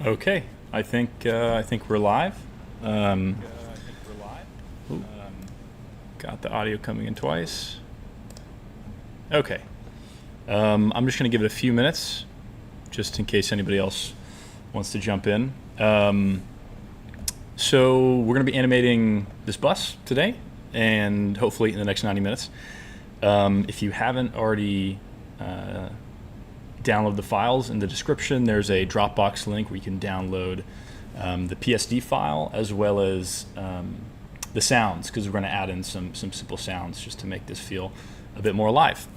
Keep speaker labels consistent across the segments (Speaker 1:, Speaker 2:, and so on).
Speaker 1: Okay, I think we're live. Um, ooh, got the audio coming in twice. Okay, I'm just going to give it a few minutes, just in case anybody else wants to jump in. So we're going to be animating this bus today, and hopefully in the next 90 minutes. If you haven't already download the files in the description, there's a Dropbox link where you can download the PSD file as well as the sounds, because we're going to add in some simple sounds just to make this feel a bit more alive.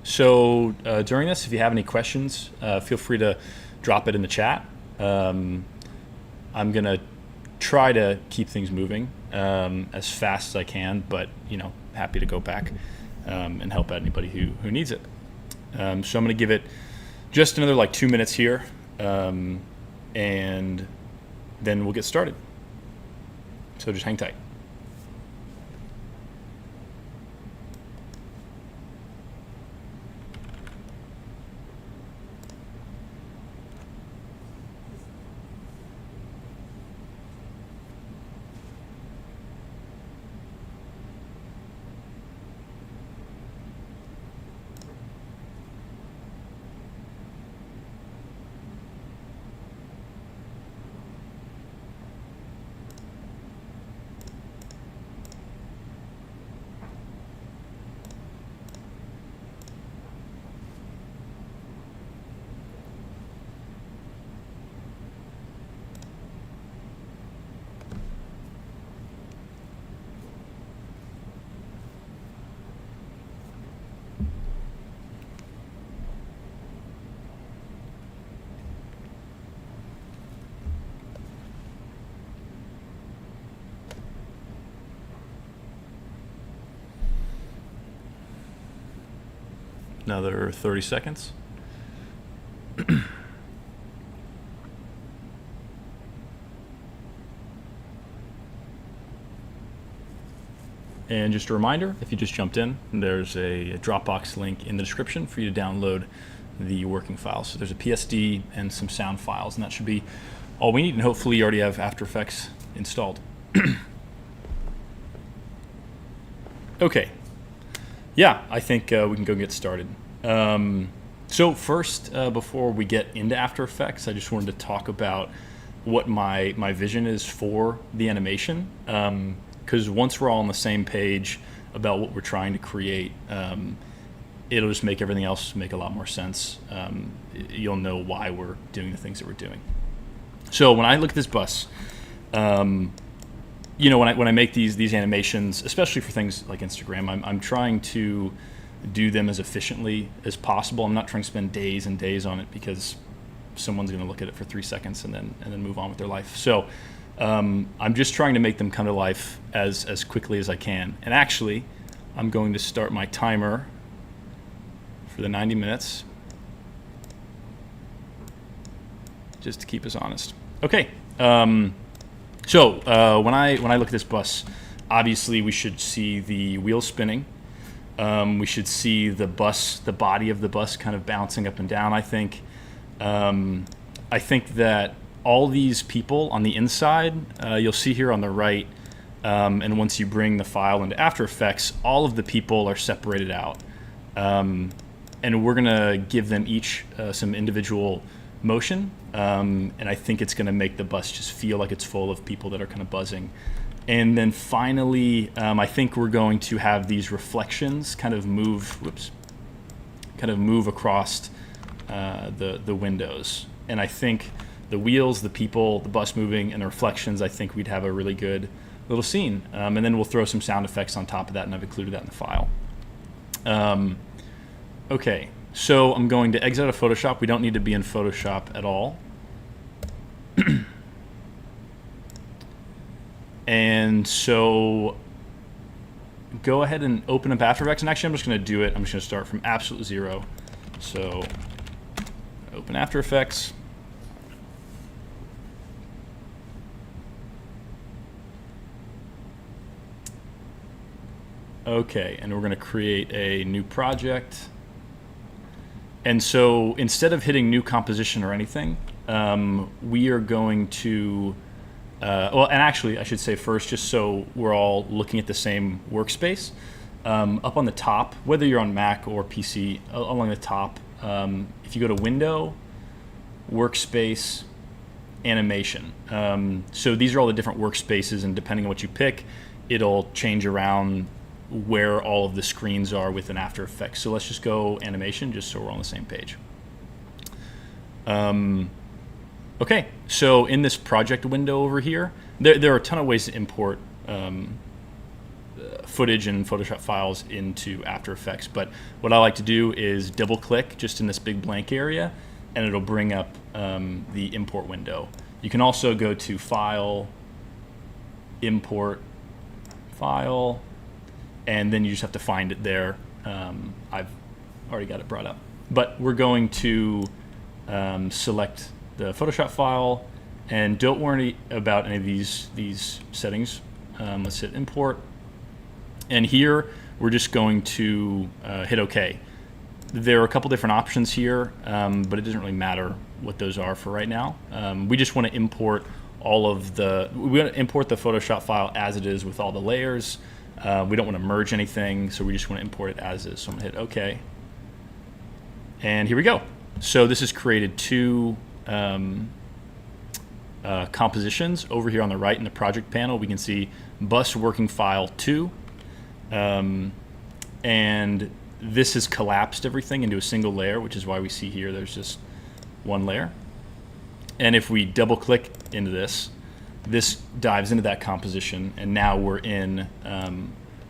Speaker 1: So during this, if you have any questions, feel free to drop it in the chat. I'm going to try to keep things moving as fast as I can, but happy to go back and help out anybody who needs it. So I'm going to give it just another 2 minutes here, and then we'll get started. So just hang tight. Another 30 seconds. And just a reminder, if you just jumped in, there's a Dropbox link in the description for you to download the working files. So there's a PSD and some sound files, and that should be all we need. And hopefully you already have After Effects installed. Okay. Yeah, I think we can go get started. So first, before we get into After Effects, I just wanted to talk about what my vision is for the animation. Because once we're all on the same page about what we're trying to create, it'll just make everything else make a lot more sense. You'll know why we're doing the things that we're doing. So when I look at this bus, when I make these animations, especially for things like Instagram, I'm trying to do them as efficiently as possible. I'm not trying to spend days and days on it, because someone's going to look at it for 3 seconds and then move on with their life. So I'm just trying to make them come to life as quickly as I can. And actually, I'm going to start my timer for the 90 minutes, just to keep us honest. Okay. So when I look at this bus, obviously we should see the wheels spinning. We should see the body of the bus kind of bouncing up and down. I think that all these people on the inside, you'll see here on the right, and once you bring the file into After Effects, all of the people are separated out. And we're going to give them each some individual motion, and I think it's going to make the bus just feel like it's full of people that are kind of buzzing. And then finally, I think we're going to have these reflections kind of move across the windows. And I think the wheels, the people, the bus moving, and the reflections, I think we'd have a really good little scene. And then we'll throw some sound effects on top of that, and I've included that in the file. Okay, so I'm going to exit out of Photoshop. We don't need to be in Photoshop at all. And so go ahead and open up After Effects. And actually, I'm just going to do it. I'm just going to start from absolute zero. So open After Effects. Okay, and we're going to create a new project. And so instead of hitting new composition or anything, we are going to, and actually I should say first, just so we're all looking at the same workspace, up on the top, whether you're on Mac or PC, along the top, if you go to Window, Workspace, Animation. So these are all the different workspaces, and depending on what you pick, it'll change around where all of the screens are within After Effects. So let's just go Animation, just so we're on the same page. Okay, so in this project window over here, there are a ton of ways to import footage and Photoshop files into After Effects, but what I like to do is double click just in this big blank area, and it'll bring up the import window. You can also go to File, Import, File, and then you just have to find it there. I've already got it brought up. But we're going to select the Photoshop file, and don't worry about any of these settings. Let's hit Import. And here, we're just going to hit OK. There are a couple different options here, but it doesn't really matter what those are for right now. We just want to import we want to import the Photoshop file as it is with all the layers. We don't want to merge anything, so we just want to import it as is. So I'm going to hit OK. And here we go. So this has created two compositions. Over here on the right in the project panel, we can see Bus Working File 2. And this has collapsed everything into a single layer, which is why we see here there's just one layer. And if we double click into this, this dives into that composition, and now we're in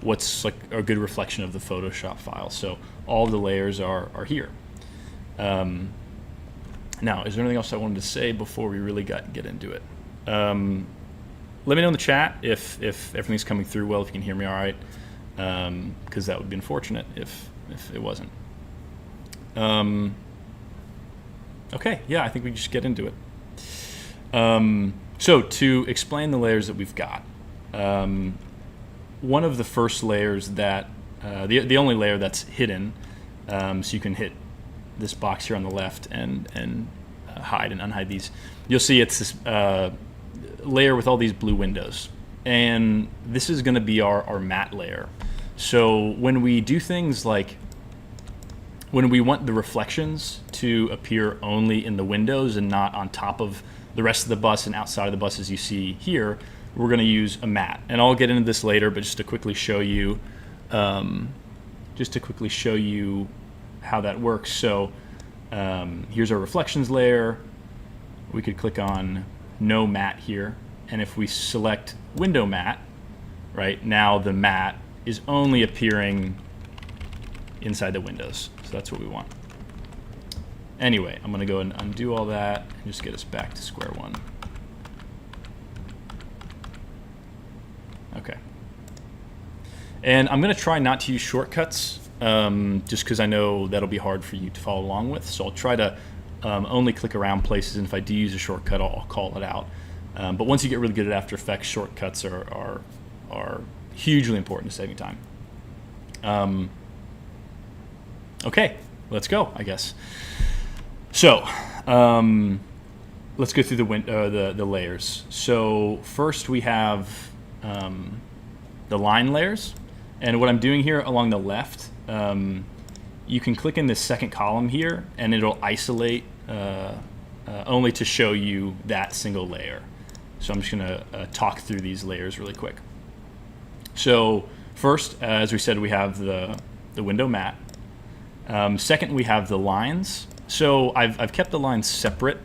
Speaker 1: what's like a good reflection of the Photoshop file. So all the layers are here. Now, is there anything else I wanted to say before we really get into it? Let me know in the chat if everything's coming through well, if you can hear me all right, because that would be unfortunate if it wasn't. Okay, yeah, I think we just get into it. So to explain the layers that we've got, one of the first layers that, the only layer that's hidden, so you can hit this box here on the left and hide and unhide these. You'll see it's this layer with all these blue windows. And this is going to be our matte layer. So when we do things like, when we want the reflections to appear only in the windows and not on top of the rest of the bus and outside of the bus as you see here, we're going to use a matte. And I'll get into this later, but just to quickly show you, how that works. So here's our reflections layer. We could click on No Matte here, and if we select Window Matte, right, now the matte is only appearing inside the windows. So that's what we want. Anyway, I'm going to go and undo all that and just get us back to square one. Okay. And I'm going to try not to use shortcuts, just because I know that'll be hard for you to follow along with. So I'll try to only click around places, and if I do use a shortcut, I'll call it out. But once you get really good at After Effects, shortcuts are hugely important to saving time. Okay, let's go, I guess. So let's go through the layers. So first we have the line layers, and what I'm doing here along the left, you can click in this second column here, and it'll isolate only to show you that single layer. So I'm just going to talk through these layers really quick. So first, as we said, we have the window matte. Second, we have the lines. So I've kept the lines separate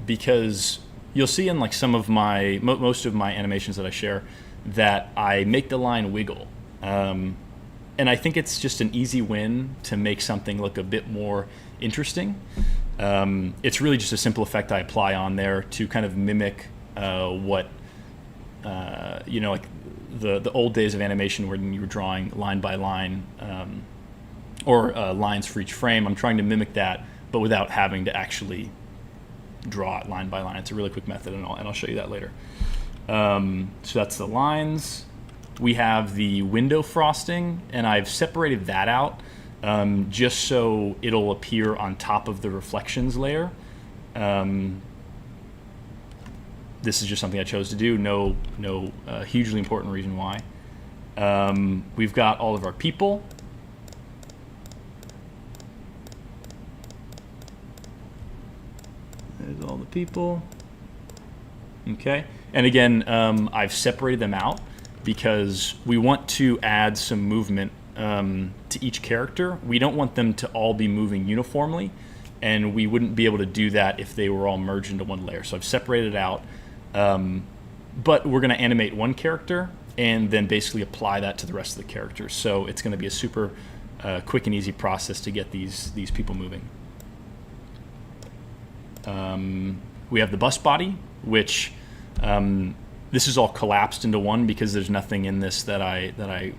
Speaker 1: because you'll see in like some of my most of my animations that I share that I make the line wiggle. And I think it's just an easy win to make something look a bit more interesting. It's really just a simple effect I apply on there to kind of mimic what like the old days of animation when you were drawing line by line or lines for each frame. I'm trying to mimic that, but without having to actually draw it line by line. It's a really quick method, and I'll show you that later. So that's the lines. We have the window frosting, and I've separated that out just so it'll appear on top of the reflections layer. This is just something I chose to do. No hugely important reason why. We've got all of our people. There's all the people. Okay. And again, I've separated them out because we want to add some movement to each character. We don't want them to all be moving uniformly, and we wouldn't be able to do that if they were all merged into one layer. So I've separated it out, but we're going to animate one character and then basically apply that to the rest of the characters. So it's going to be a super quick and easy process to get these people moving. We have the bus body, which this is all collapsed into one because there's nothing in this that I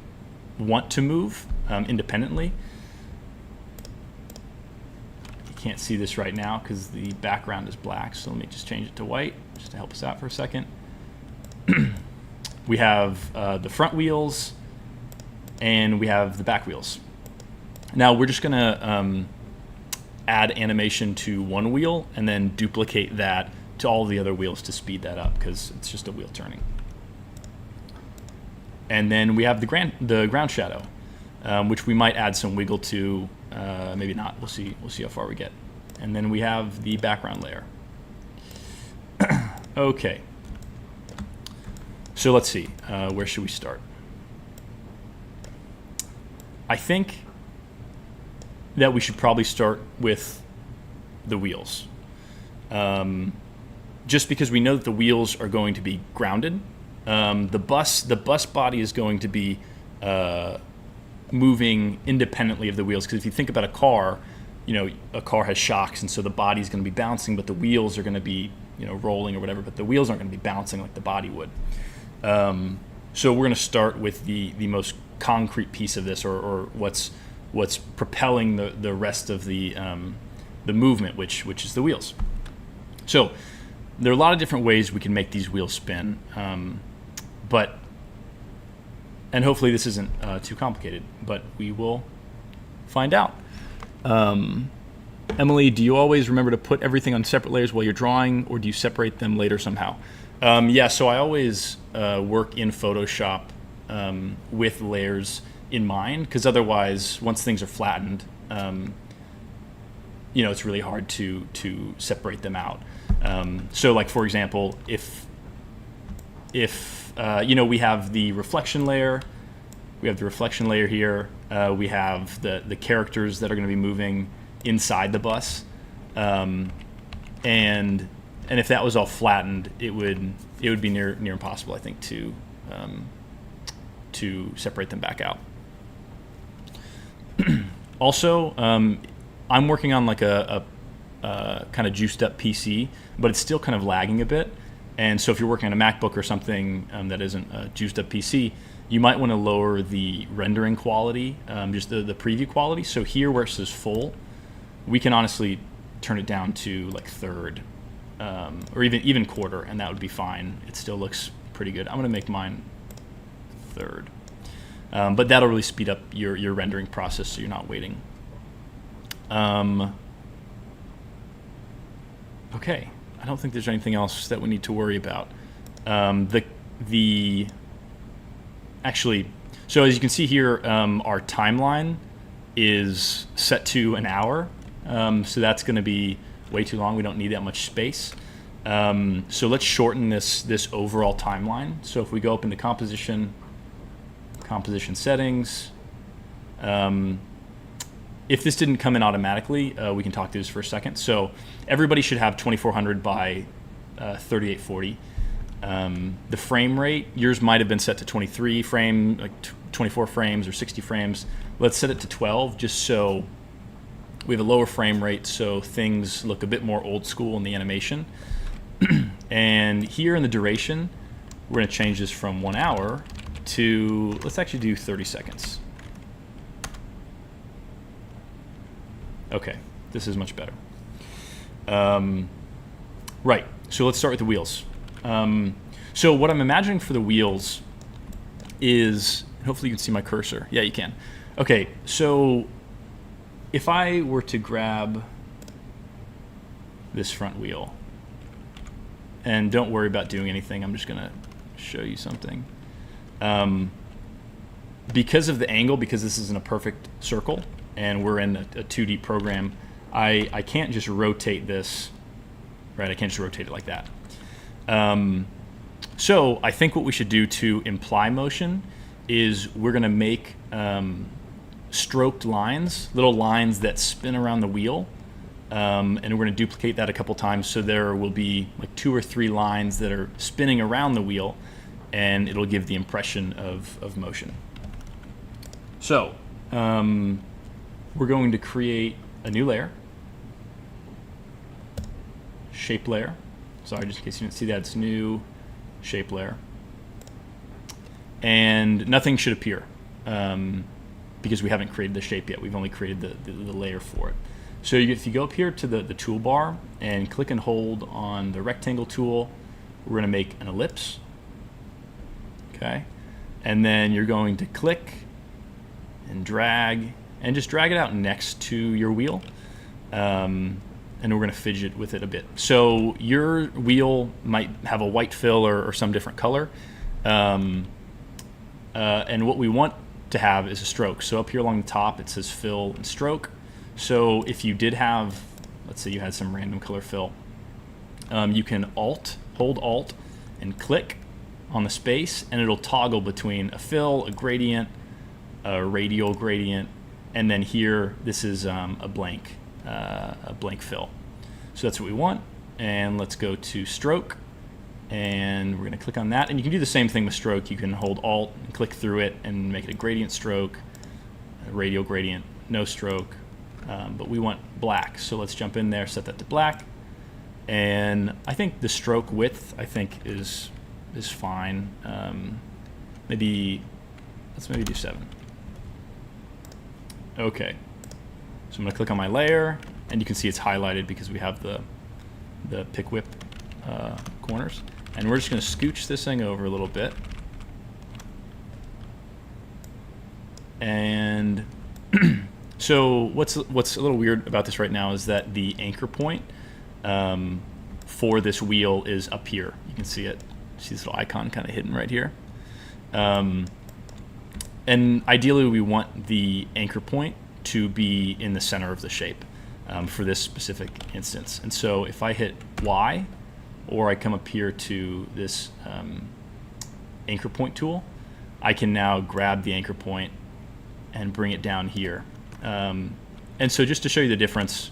Speaker 1: want to move independently. You can't see this right now because the background is black, so let me just change it to white just to help us out for a second. We have the front wheels and we have the back wheels. Now we're just gonna add animation to one wheel and then duplicate that to all the other wheels to speed that up because it's just a wheel turning. And then we have the ground shadow, which we might add some wiggle to, maybe not. We'll see how far we get. And then we have the background layer. Okay. So let's see. Where should we start? I think that we should probably start with the wheels. Just because we know that the wheels are going to be grounded. The bus body is going to be moving independently of the wheels, because if you think about a car, a car has shocks, and so the body is going to be bouncing, but the wheels are going to be rolling or whatever, but the wheels aren't going to be bouncing like the body would. So we're going to start with the most concrete piece of this, or what's propelling the rest of the movement, which is the wheels. So there are a lot of different ways we can make these wheels spin, and hopefully this isn't too complicated, but we will find out. Emily, do you always remember to put everything on separate layers while you're drawing, or do you separate them later somehow? Yeah, so I always work in Photoshop with layers in mind, because otherwise, once things are flattened, it's really hard to separate them out. So, like for example, if we have the reflection layer, here. We have the characters that are going to be moving inside the bus, and if that was all flattened, it would be near impossible, I think, to separate them back out. Also, I'm working on like a kind of juiced up PC, but it's still kind of lagging a bit. And so if you're working on a MacBook or something that isn't a juiced up PC, you might want to lower the rendering quality, just the preview quality. So here where it says full, we can honestly turn it down to like third, or even quarter, and that would be fine. It still looks pretty good. I'm going to make mine third. But that'll really speed up your rendering process, so you're not waiting. Okay, I don't think there's anything else that we need to worry about. Actually, so as you can see here, our timeline is set to an hour, so that's going to be way too long. We don't need that much space. So let's shorten this overall timeline. So if we go up into composition settings, if this didn't come in automatically, we can talk through this for a second. So everybody should have 2400 by 3840. The frame rate, yours might have been set to 23 frame, like 24 frames or 60 frames. Let's set it to 12, just so we have a lower frame rate, so things look a bit more old school in the animation. And here in the duration, we're going to change this from 1 hour to, let's actually do 30 seconds. Okay, this is much better. Right, so let's start with the wheels. So what I'm imagining for the wheels is, hopefully you can see my cursor. Yeah, you can. Okay, so if I were to grab this front wheel, and don't worry about doing anything, I'm just going to show you something. Because of the angle, because this isn't a perfect circle, and we're in a 2D program, I can't just rotate this, right? I can't just rotate it like that. So I think what we should do to imply motion is we're going to make stroked lines, little lines that spin around the wheel, and we're going to duplicate that a couple times, so there will be like 2 or 3 lines that are spinning around the wheel, and it'll give the impression of motion. So we're going to create a new layer, shape layer. Sorry, just in case you didn't see that, it's new shape layer. And nothing should appear because we haven't created the shape yet. We've only created the layer for it. So if you go up here to the toolbar and click and hold on the rectangle tool, we're going to make an ellipse. Okay, and then you're going to click and drag, and just drag it out next to your wheel. And we're going to fidget with it a bit. So your wheel might have a white fill or some different color. And what we want to have is a stroke. So up here along the top, it says fill and stroke. So if you did have, let's say you had some random color fill, you can hold Alt, and click on the space, and it'll toggle between a fill, a gradient, a radial gradient, and then here, this is a blank fill. So that's what we want. And let's go to stroke, and we're going to click on that. And you can do the same thing with stroke. You can hold Alt and click through it and make it a gradient stroke, a radial gradient, no stroke. But we want black. So let's jump in there, set that to black. And I think the stroke width, I think, is fine. Let's maybe do 7. Okay. So I'm going to click on my layer, and you can see it's highlighted because we have the pick whip corners. And we're just going to scooch this thing over a little bit. And so what's a little weird about this right now is that the anchor point for this wheel is up here. You can see it. See this little icon kind of hidden right here. And ideally, we want the anchor point to be in the center of the shape for this specific instance. And so if I hit Y, or I come up here to this anchor point tool, I can now grab the anchor point and bring it down here. And so just to show you the difference,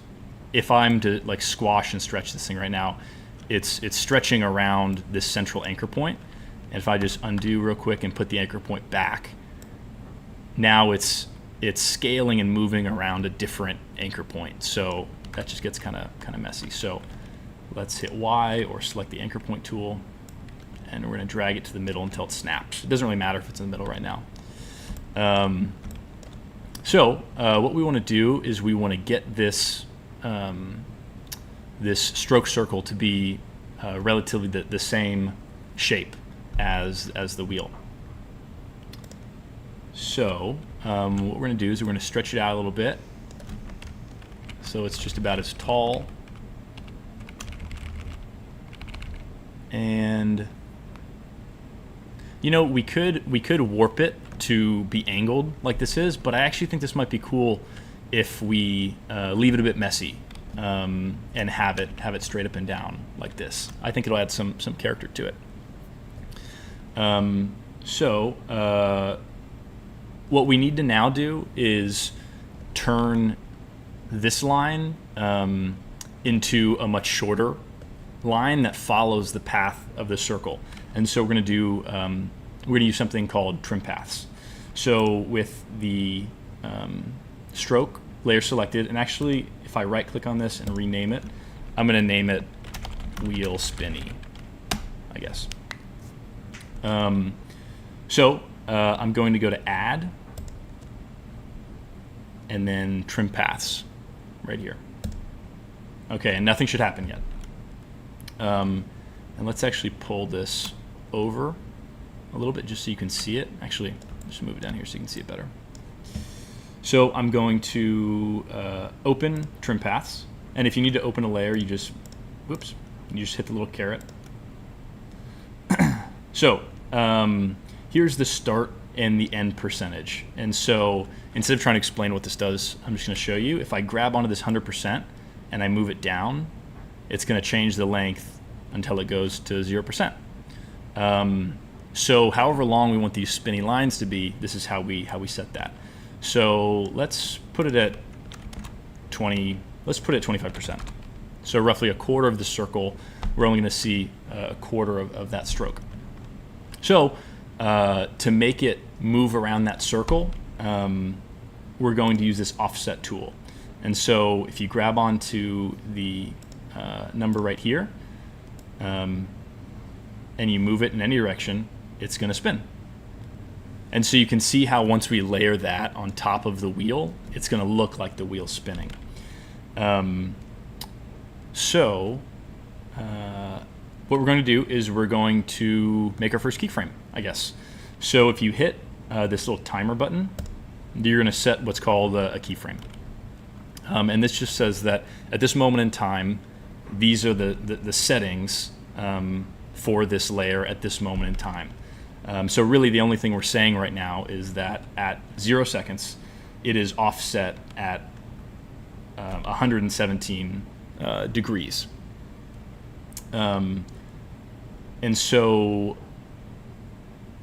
Speaker 1: if I'm to like squash and stretch this thing right now, it's stretching around this central anchor point. And if I just undo real quick and put the anchor point back, now it's scaling and moving around a different anchor point. So that just gets kind of messy. So let's hit Y or select the anchor point tool, and we're going to drag it to the middle until it snaps. It doesn't really matter if it's in the middle right now. So what we want to do is we want to get this this stroke circle to be relatively the same shape as the wheel. So what we're going to do is we're going to stretch it out a little bit, so it's just about as tall. And you know, we could warp it to be angled like this is, but I actually think this might be cool if we leave it a bit messy and have it straight up and down like this. I think it'll add some character to it. What we need to now do is turn this line into a much shorter line that follows the path of the circle. And so we're going to use something called trim paths. So with the stroke layer selected, and actually if I right click on this and rename it, I'm going to name it wheel spinny, I guess. I'm going to go to add and then trim paths right here. Okay, and nothing should happen yet. And let's actually pull this over a little bit just so you can see it. Actually, just move it down here so you can see it better. So I'm going to open trim paths. And if you need to open a layer, you just hit the little caret. So here's the start and the end percentage. And so instead of trying to explain what this does, I'm just going to show you. If I grab onto this 100% and I move it down, it's going to change the length until it goes to 0%. So however long we want these spinny lines to be, this is how we set that. So let's put it at 20. Let's put it at 25%. So roughly a quarter of the circle. We're only going to see a quarter of that stroke. So to make it move around that circle, we're going to use this offset tool. And so if you grab onto the number right here, and you move it in any direction, it's going to spin. And so you can see how once we layer that on top of the wheel, it's going to look like the wheel's spinning. What we're going to do is we're going to make our first keyframe, I guess. So if you hit this little timer button, you're going to set what's called a keyframe. And this just says that at this moment in time, these are the settings for this layer at this moment in time. So really the only thing we're saying right now is that at 0 seconds, it is offset at 117 degrees. And so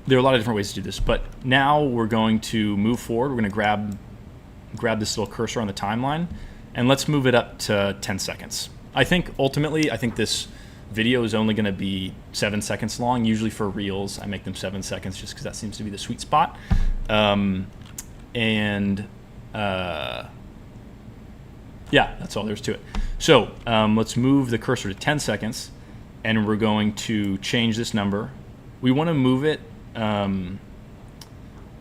Speaker 1: there are a lot of different ways to do this, but now we're going to move forward. We're going to grab this little cursor on the timeline, and let's move it up to 10 seconds. I think this video is only going to be 7 seconds long. Usually for reels, I make them 7 seconds just because that seems to be the sweet spot. Yeah, that's all there's to it. So let's move the cursor to 10 seconds, and we're going to change this number. We want to move it.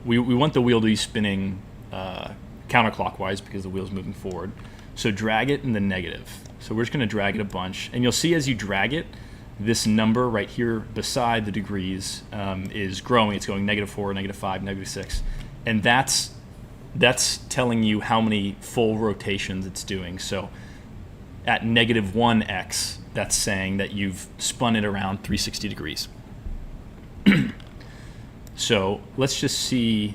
Speaker 1: We want the wheel to be spinning counterclockwise because the wheel's moving forward. So drag it in the negative. So we're just going to drag it a bunch, and you'll see as you drag it, this number right here beside the degrees is growing. It's going -4, -5, -6, and that's telling you how many full rotations it's doing. So at -1x, that's saying that you've spun it around 360 degrees. So let's just see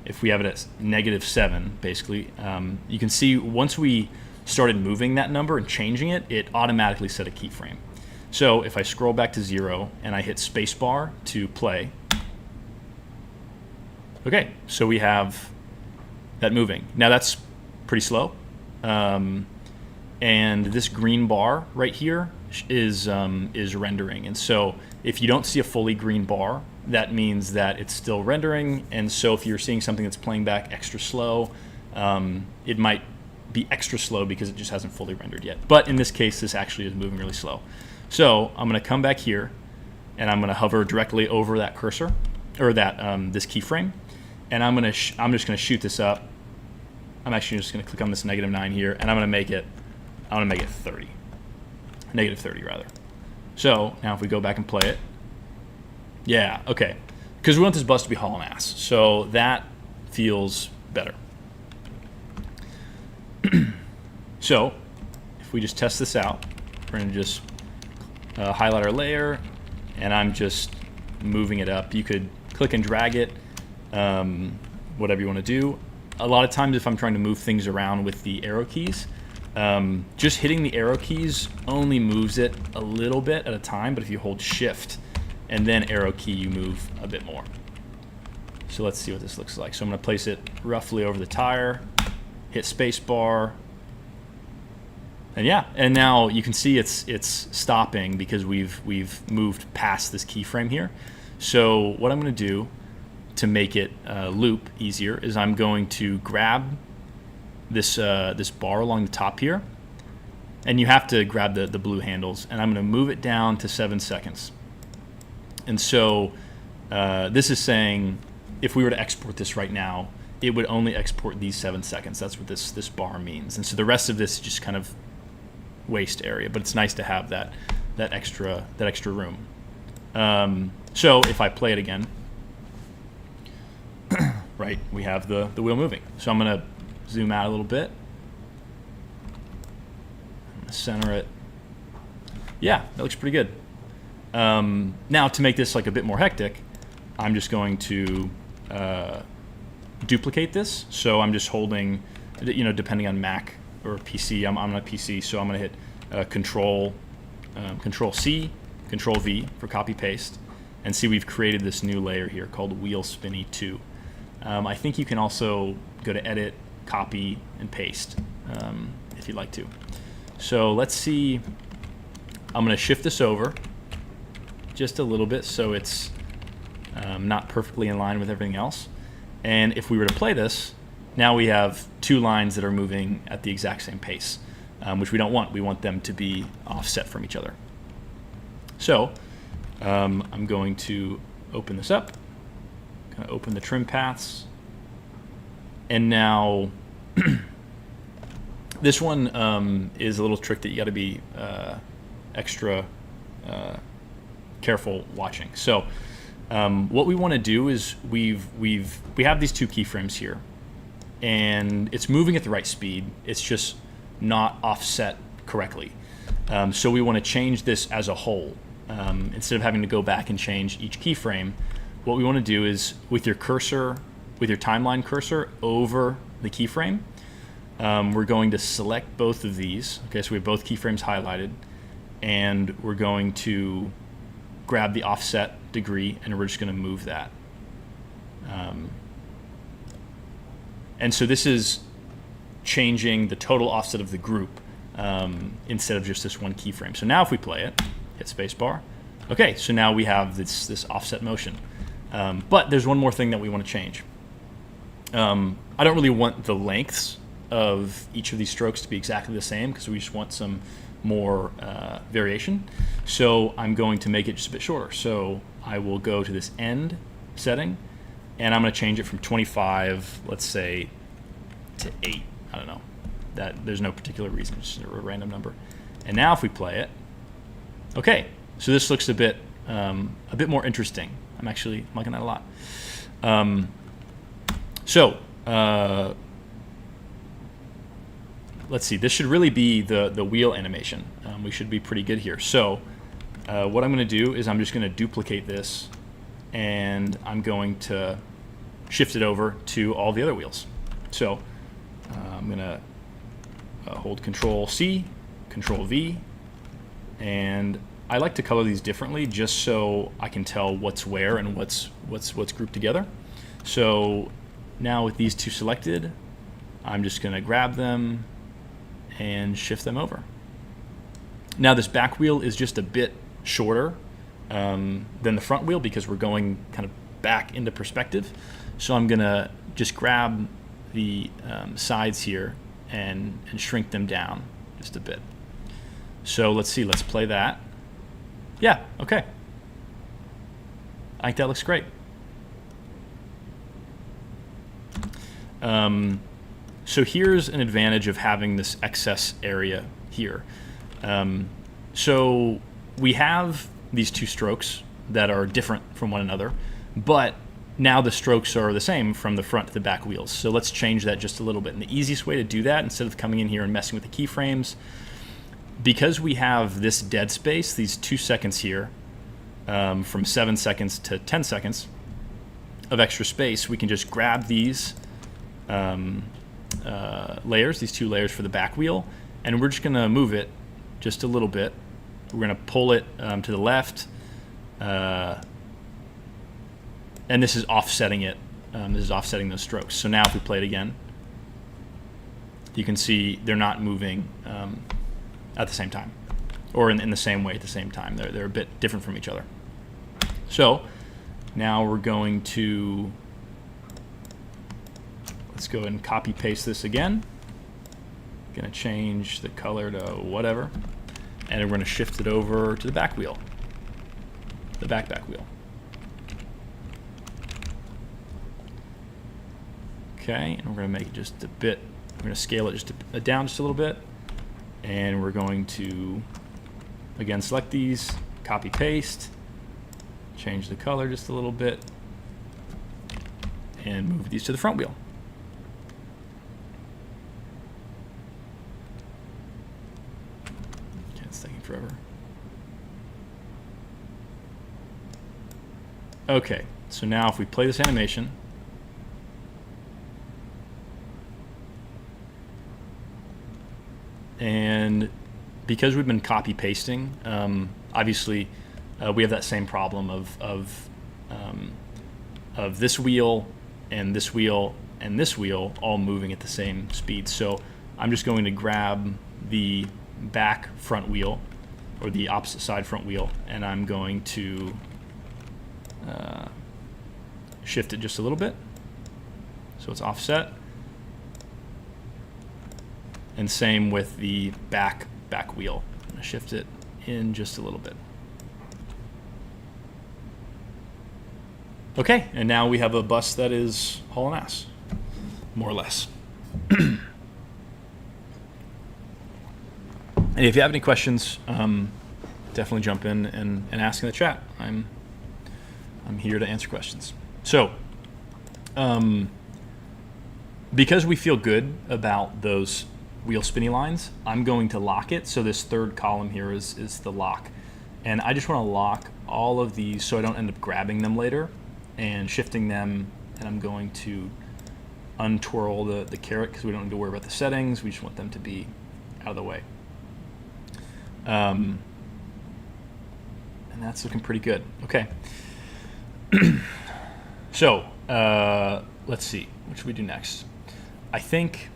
Speaker 1: if we have it at -7, basically. You can see once we started moving that number and changing it, it automatically set a keyframe. So if I scroll back to 0 and I hit spacebar to play, okay, so we have that moving. Now that's pretty slow. And this green bar right here is rendering. And so if you don't see a fully green bar, that means that it's still rendering. And so if you're seeing something that's playing back extra slow, it might be extra slow because it just hasn't fully rendered yet. But in this case, this actually is moving really slow. So I'm going to come back here, and I'm going to hover directly over that cursor, or that this keyframe, and I'm just going to shoot this up. I'm actually just going to click on this -9 here, and I'm going to make it 30, -30 rather. So now if we go back and play it, yeah, okay, because we want this bus to be hauling ass, so that feels better. So if we just test this out, we're going to just highlight our layer, and I'm just moving it up. You could click and drag it, whatever you want to do. A lot of times if I'm trying to move things around with the arrow keys, just hitting the arrow keys only moves it a little bit at a time, but if you hold shift and then arrow key, you move a bit more. So let's see what this looks like. So I'm going to place it roughly over the tire, hit space bar, and yeah, and now you can see it's stopping because we've moved past this keyframe here. So what I'm going to do to make it loop easier is I'm going to grab this this bar along the top here, and you have to grab the blue handles, and I'm going to move it down to 7 seconds. And so this is saying if we were to export this right now, it would only export these 7 seconds. That's what this bar means. And so the rest of this is just kind of waste area, but it's nice to have that extra room. So if I play it again, right, we have the wheel moving. So I'm going to zoom out a little bit. I'm going to center it. Yeah, that looks pretty good. Now to make this like a bit more hectic, I'm just going to duplicate this. So I'm just holding, depending on Mac or PC, I'm on a PC, so I'm going to hit Control C, Control V for copy paste, and see we've created this new layer here called Wheel Spinny 2. I think you can also go to Edit, Copy, and Paste if you'd like to. So let's see. I'm going to shift this over just a little bit so it's not perfectly in line with everything else. And if we were to play this, now we have two lines that are moving at the exact same pace, which we don't want. We want them to be offset from each other. So I'm going to open this up, kind of open the trim paths, and now this one is a little trick that you got to be extra careful watching. So what we want to do is we have these two keyframes here, and it's moving at the right speed. It's just not offset correctly. So we want to change this as a whole. Instead of having to go back and change each keyframe, what we want to do is with your cursor, with your timeline cursor over the keyframe, we're going to select both of these. Okay, so we have both keyframes highlighted, and we're going to grab the offset degree, and we're just going to move that. And so this is changing the total offset of the group instead of just this one keyframe. So now if we play it, hit spacebar. Okay, so now we have this offset motion. But there's one more thing that we want to change. I don't really want the lengths of each of these strokes to be exactly the same because we just want some more variation. So I'm going to make it just a bit shorter. So I will go to this end setting, and I'm going to change it from 25, let's say, to 8. I don't know. There's no particular reason, it's just a random number. And now if we play it, okay, so this looks a bit more interesting. I'm liking that a lot. Let's see. This should really be the wheel animation. We should be pretty good here. So what I'm going to do is I'm just going to duplicate this, and I'm going to shift it over to all the other wheels. So I'm going to hold Control C, Control V, and I like to color these differently just so I can tell what's where and what's grouped together. So now with these two selected, I'm just going to grab them and shift them over. Now this back wheel is just a bit shorter than the front wheel because we're going kind of back into perspective. So I'm going to just grab the sides here and shrink them down just a bit. So let's see, let's play that. Yeah, okay. I think that looks great. So here's an advantage of having this excess area here. So we have these two strokes that are different from one another, but now the strokes are the same from the front to the back wheels. So let's change that just a little bit. And the easiest way to do that, instead of coming in here and messing with the keyframes, because we have this dead space, these 2 seconds here, from 7 seconds to 10 seconds of extra space, we can just grab these layers, these two layers for the back wheel, and we're just going to move it just a little bit. We're going to pull it to the left, and this is offsetting it. This is offsetting those strokes. So now if we play it again, you can see they're not moving at the same time, or in the same way at the same time. They're a bit different from each other. So now we're going to, let's go ahead and copy paste this again. Going to change the color to whatever, and we're going to shift it over to the back wheel, the back wheel. Okay, and we're going to make it just a bit, we're going to scale it just down just a little bit, and we're going to, again, select these, copy paste, change the color just a little bit, and move these to the front wheel. Okay, it's taking forever. Okay, so now if we play this animation, and because we've been copy pasting, obviously we have that same problem of this wheel and this wheel and this wheel all moving at the same speed. So I'm just going to grab the back front wheel, or the opposite side front wheel, and I'm going to shift it just a little bit so it's offset. And same with the back wheel. I'm going to shift it in just a little bit. Okay, and now we have a bus that is hauling ass, more or less. And if you have any questions, definitely jump in and ask in the chat. I'm here to answer questions. So, because we feel good about those wheel spinny lines, I'm going to lock it. So this third column here is the lock. And I just want to lock all of these so I don't end up grabbing them later and shifting them. And I'm going to untwirl the caret because we don't need to worry about the settings. We just want them to be out of the way. And that's looking pretty good. Okay. So let's see. What should we do next? I think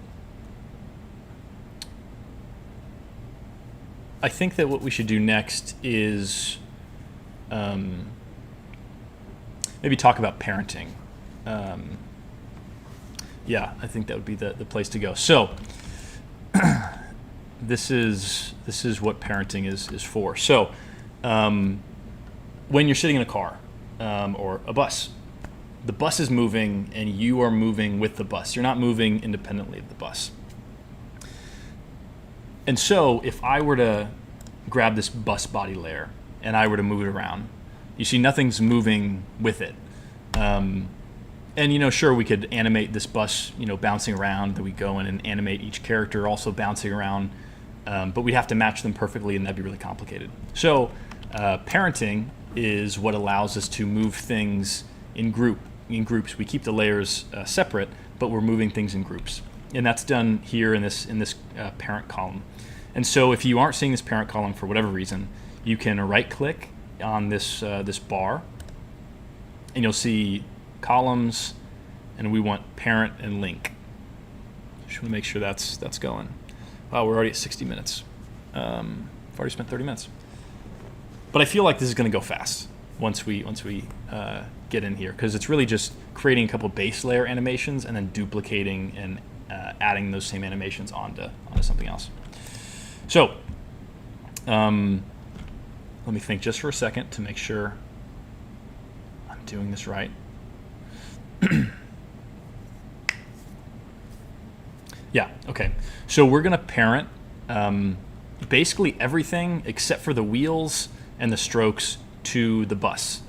Speaker 1: that what we should do next is maybe talk about parenting. Yeah, I think that would be the place to go. So this is what parenting is for. So when you're sitting in a car or a bus, the bus is moving and you are moving with the bus. You're not moving independently of the bus. And so if I were to grab this bus body layer and I were to move it around, you see nothing's moving with it. And, sure, we could animate this bus, bouncing around, that we go in and animate each character also bouncing around, but we'd have to match them perfectly and that'd be really complicated. So parenting is what allows us to move things in groups. We keep the layers separate, but we're moving things in groups. And that's done here in this parent column. And so if you aren't seeing this parent column for whatever reason, you can right click on this bar and you'll see columns, and we want parent and link. Just want to make sure that's going. Wow, we're already at 60 minutes. I've already spent 30 minutes. But I feel like this is going to go fast once we get in here, because it's really just creating a couple base layer animations and then duplicating and adding those same animations onto something else. So let me think just for a second to make sure I'm doing this right. Yeah, okay. So we're going to parent basically everything except for the wheels and the strokes to the bus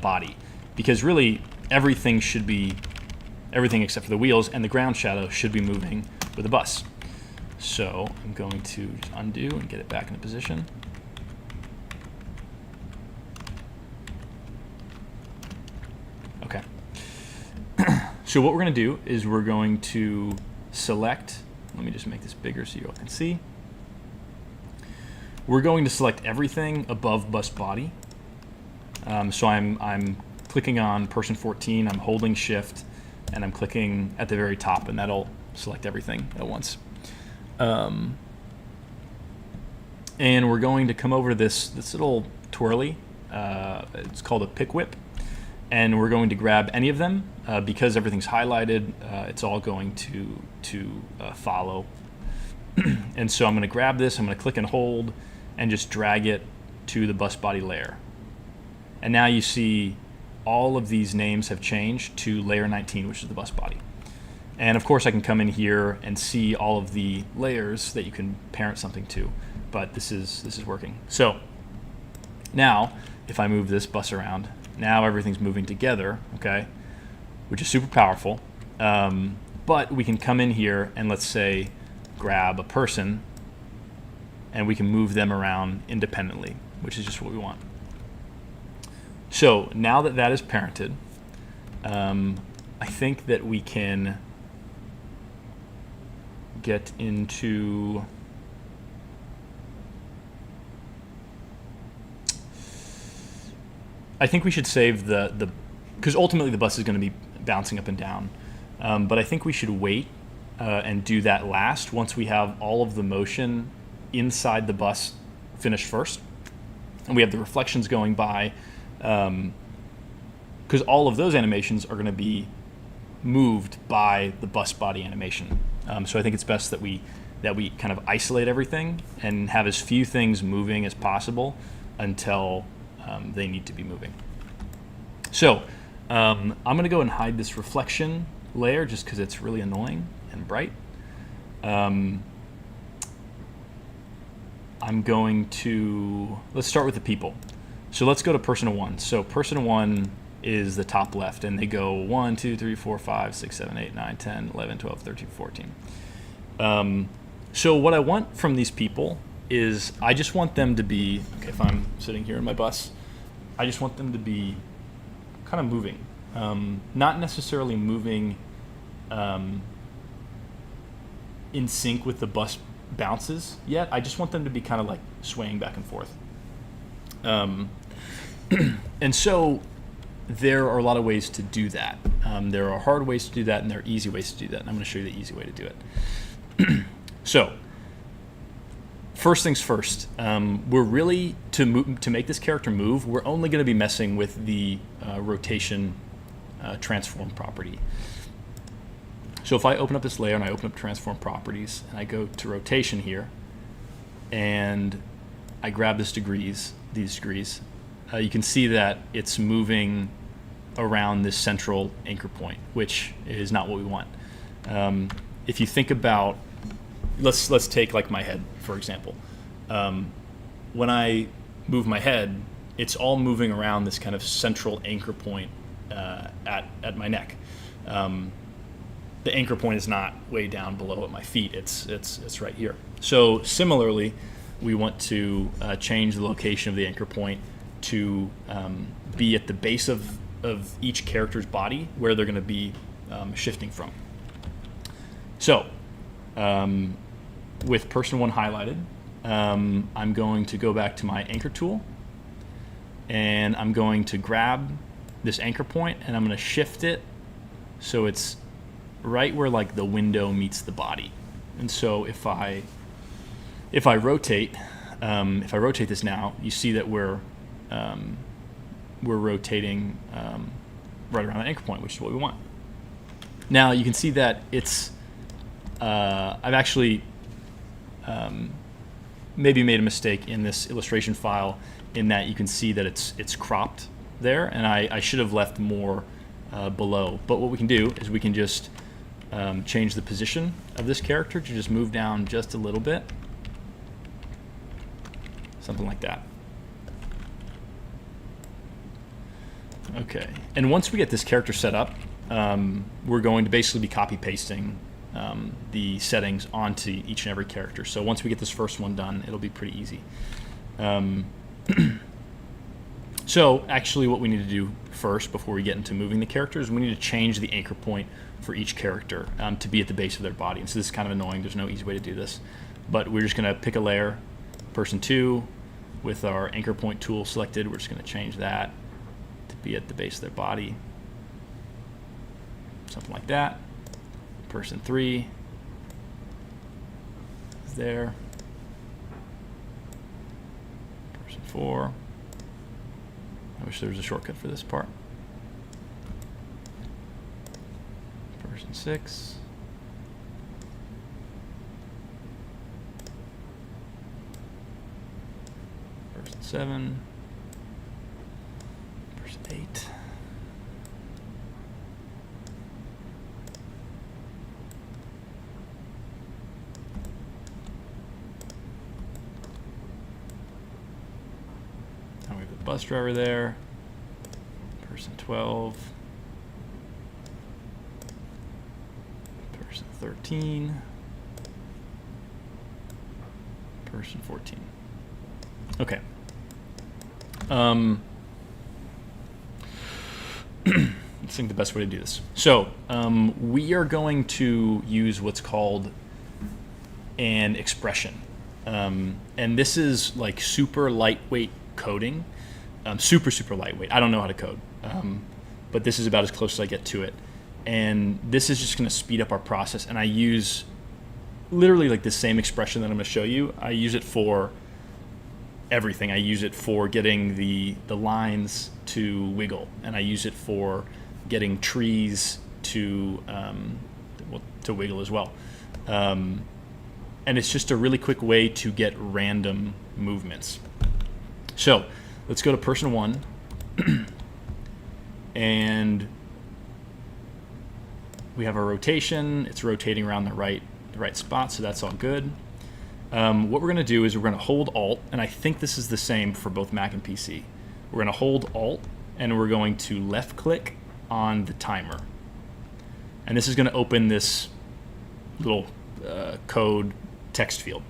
Speaker 1: body, because really everything except for the wheels and the ground shadow should be moving with the bus. So I'm going to just undo and get it back into position. Okay. So what we're going to do is we're going to select, let me just make this bigger so you all can see. We're going to select everything above bus body. So I'm clicking on person 14, I'm holding shift, and I'm clicking at the very top, and that'll select everything at once. And we're going to come over to this little twirly, it's called a pick whip, and we're going to grab any of them. Because everything's highlighted, it's all going to follow. And so I'm going to grab this, I'm going to click and hold, and just drag it to the bus body layer. And now you see all of these names have changed to layer 19, which is the bus body. And of course I can come in here and see all of the layers that you can parent something to, but this is working. So now if I move this bus around, now everything's moving together, okay? which is super powerful. But we can come in here and let's say grab a person and we can move them around independently, which is just what we want. So now that that is parented, I think that we can get into I think we should save the because ultimately the bus is going to be bouncing up and down. But I think we should wait and do that last once we have all of the motion inside the bus finished first. And we have the reflections going by, because all of those animations are going to be moved by the bus body animation. So I think it's best that we kind of isolate everything and have as few things moving as possible until they need to be moving. So I'm going to go and hide this reflection layer just because it's really annoying and bright. I'm going to, let's start with the people. So let's go to person one. So person one is the top left, and they go 1, 2, 3, 4, 5, 6, 7, 8, 9, 10, 11, 12, 13, 14. So what I want from these people is I just want them to be, okay, if I'm sitting here in my bus, I just want them to be kind of moving. Not necessarily moving in sync with the bus bounces yet. I just want them to be kind of like swaying back and forth. And so there are a lot of ways to do that. There are hard ways to do that, and there are easy ways to do that. And I'm going to show you the easy way to do it. So first things first, we're really, to make this character move, we're only going to be messing with the rotation transform property. So if I open up this layer and I open up transform properties and I go to rotation here and I grab these degrees, you can see that it's moving around this central anchor point, which is not what we want. If you think about, let's take like my head, for example. When I move my head, it's all moving around this kind of central anchor point at my neck. The anchor point is not way down below at my feet. It's right here. So similarly, we want to change the location of the anchor point to be at the base of each character's body, where they're going to be shifting from. So with person one highlighted, I'm going to go back to my anchor tool, and I'm going to grab this anchor point and I'm going to shift it so it's right where like the window meets the body. And so if I rotate this now, you see that we're rotating right around the anchor point, which is what we want. Now you can see that it's I've actually maybe made a mistake in this illustration file, in that you can see that it's cropped there, and I should have left more below. But what we can do is we can just change the position of this character to just move down just a little bit, something like that. Okay, and once we get this character set up, we're going to basically be copy pasting the settings onto each and every character. So once we get this first one done, it'll be pretty easy. So actually what we need to do first, before we get into moving the characters, we need to change the anchor point for each character to be at the base of their body. And so this is kind of annoying. There's no easy way to do this. But we're just going to pick a layer, person 2, with our anchor point tool selected. We're just going to change that to be at the base of their body. Something like that. Person 3 is there. Person 4. I wish there was a shortcut for this part. Person 6. Person 7. Person 8. Now we have the bus driver there. Person 12. 13, person 14. Okay. Let's think the best way to do this. So we are going to use what's called an expression. And this is like super lightweight coding. Super lightweight. I don't know how to code. But this is about as close as I get to it. And this is just going to speed up our process. And I use literally like the same expression that I'm going to show you. I use it for everything. I use it for getting the lines to wiggle, and I use it for getting trees to wiggle as well. And it's just a really quick way to get random movements. So let's go to person 1, and we have our rotation. It's rotating around the right spot, so that's all good. What we're going to do is we're going to hold Alt, and I think this is the same for both Mac and PC. We're going to hold Alt, and we're going to left-click on the timer. And this is going to open this little code text field.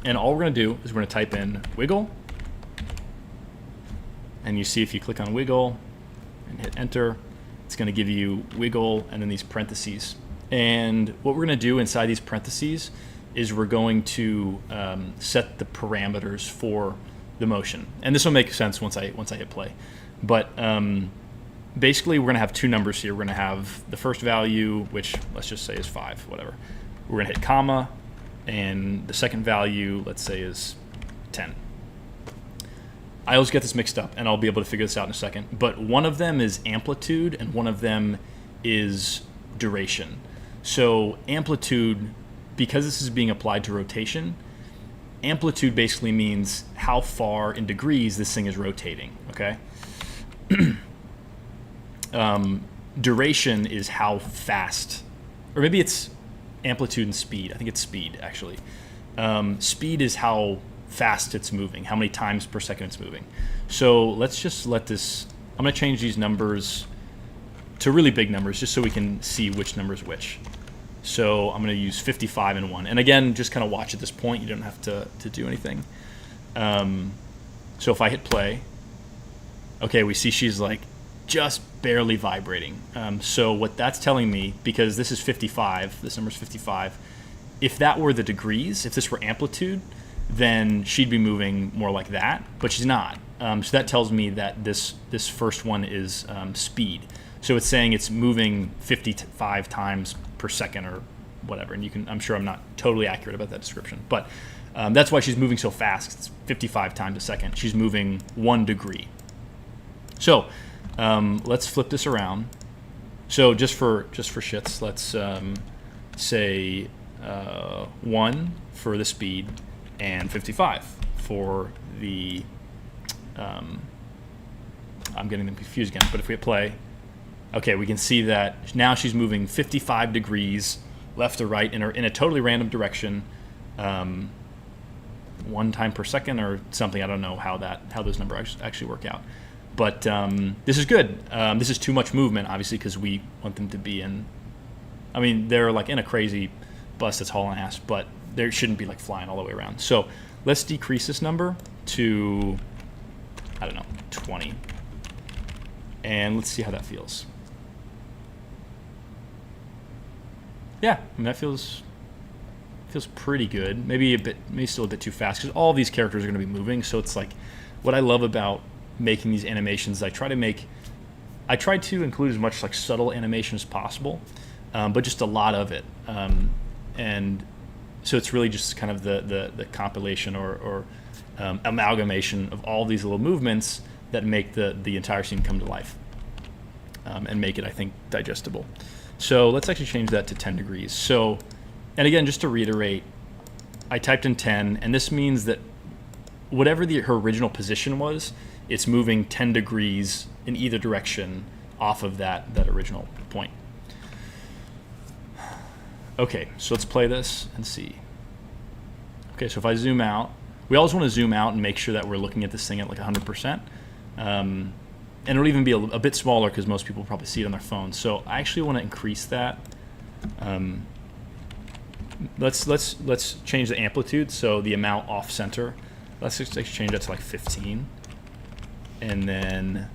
Speaker 1: And all we're going to do is we're going to type in wiggle, and you see if you click on wiggle and hit enter, it's going to give you wiggle and then these parentheses. And what we're going to do inside these parentheses is we're going to set the parameters for the motion. And this will make sense once I hit play. But basically we're going to have two numbers here. We're going to have the first value, which let's just say is 5, whatever. We're going to hit comma, and the second value, let's say, is 10. I always get this mixed up, and I'll be able to figure this out in a second. But one of them is amplitude, and one of them is duration. So amplitude, because this is being applied to rotation, amplitude basically means how far in degrees this thing is rotating, okay? Duration is how fast, or maybe it's amplitude and speed. I think it's speed, actually. Speed is how fast it's moving, how many times per second it's moving. So let's just let this, I'm going to change these numbers to really big numbers just so we can see which number is which. So I'm going to use 55 and 1. And again, just kind of watch at this point. You don't have to do anything. So if I hit play, okay, we see she's like just barely vibrating. So what that's telling me, because this is 55, this number is 55, if that were the degrees, if this were amplitude, then she'd be moving more like that, but she's not. So that tells me that this first one is speed. So it's saying it's moving 55 times per second or whatever. And you can, I'm sure I'm not totally accurate about that description, but that's why she's moving so fast. It's 55 times a second. She's moving 1 degree. So let's flip this around. So just for shits, let's say 1 for the speed and 55 for the, I'm getting them confused again, but if we hit play, okay, we can see that now she's moving 55 degrees left to right in a totally random direction, 1 time per second or something. I don't know how those numbers actually work out. But this is good. This is too much movement, obviously, because we want them to be in, I mean, they're like in a crazy bus that's hauling ass, but they shouldn't be like flying all the way around. So let's decrease this number to, I don't know, 20. And let's see how that feels. Yeah, I mean, that feels pretty good. Maybe still a bit too fast, because all of these characters are going to be moving. So it's like, what I love about making these animations, I try to include as much like subtle animation as possible, but just a lot of it. And so it's really just kind of the compilation or amalgamation of all these little movements that make the entire scene come to life, and make it, I think, digestible. So let's actually change that to 10 degrees. So, and again, just to reiterate, I typed in 10, and this means that whatever her original position was, it's moving 10 degrees in either direction off of that original point. Okay, so let's play this and see. Okay, so if I zoom out, we always want to zoom out and make sure that we're looking at this thing at like 100%. And it'll even be a bit smaller because most people probably see it on their phones. So I actually want to increase that let's change the amplitude, so the amount off center. Let's just change that to like 15, and then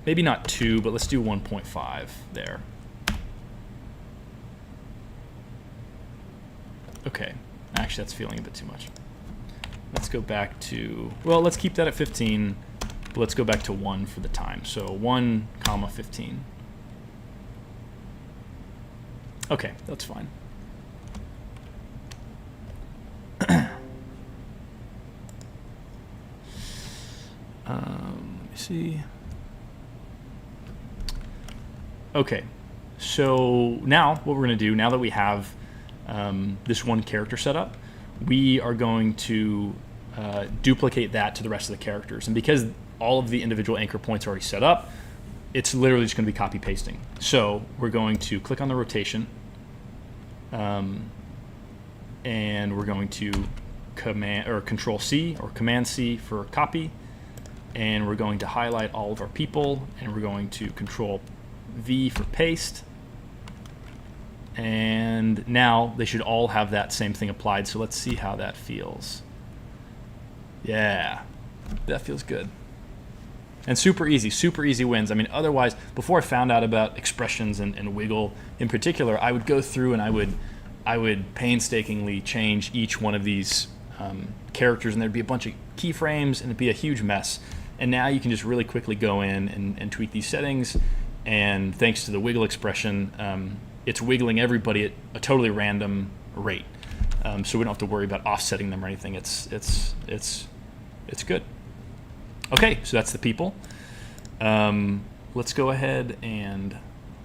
Speaker 1: maybe not 2, but let's do 1.5 there. Okay, actually that's feeling a bit too much. Let's go back to, well, let's keep that at 15, but let's go back to 1 for the time. So 1 comma 15. Okay, that's fine. Let me see. Okay, so now what we're going to do, now that we have this one character set up, we are going to duplicate that to the rest of the characters. And because all of the individual anchor points are already set up, it's literally just going to be copy pasting. So we're going to click on the rotation, and we're going to Control C or Command C for copy, and we're going to highlight all of our people, and we're going to Control V for paste. And now they should all have that same thing applied. So let's see how that feels. Yeah, that feels good. And super easy wins. I mean, otherwise, before I found out about expressions and wiggle in particular, I would go through and I would painstakingly change each one of these characters, and there'd be a bunch of keyframes, and it'd be a huge mess. And now you can just really quickly go in and tweak these settings. And thanks to the wiggle expression, it's wiggling everybody at a totally random rate, so we don't have to worry about offsetting them or anything. It's good. Okay, so that's the people. Let's go ahead and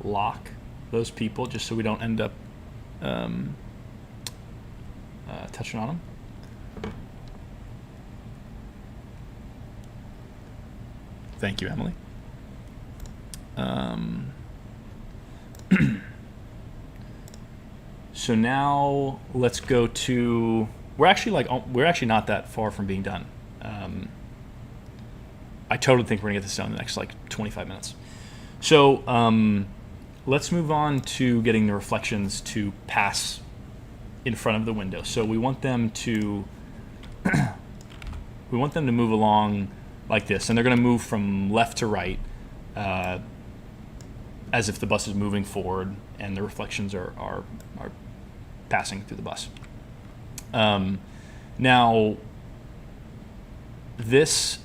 Speaker 1: lock those people just so we don't end up touching on them. Thank you, Emily. So now let's go to, we're actually not that far from being done. I totally think we're gonna get this done in the next like 25 minutes. So let's move on to getting the reflections to pass in front of the window. So we want them to move along like this, and they're gonna move from left to right, as if the bus is moving forward and the reflections are passing through the bus. Now, this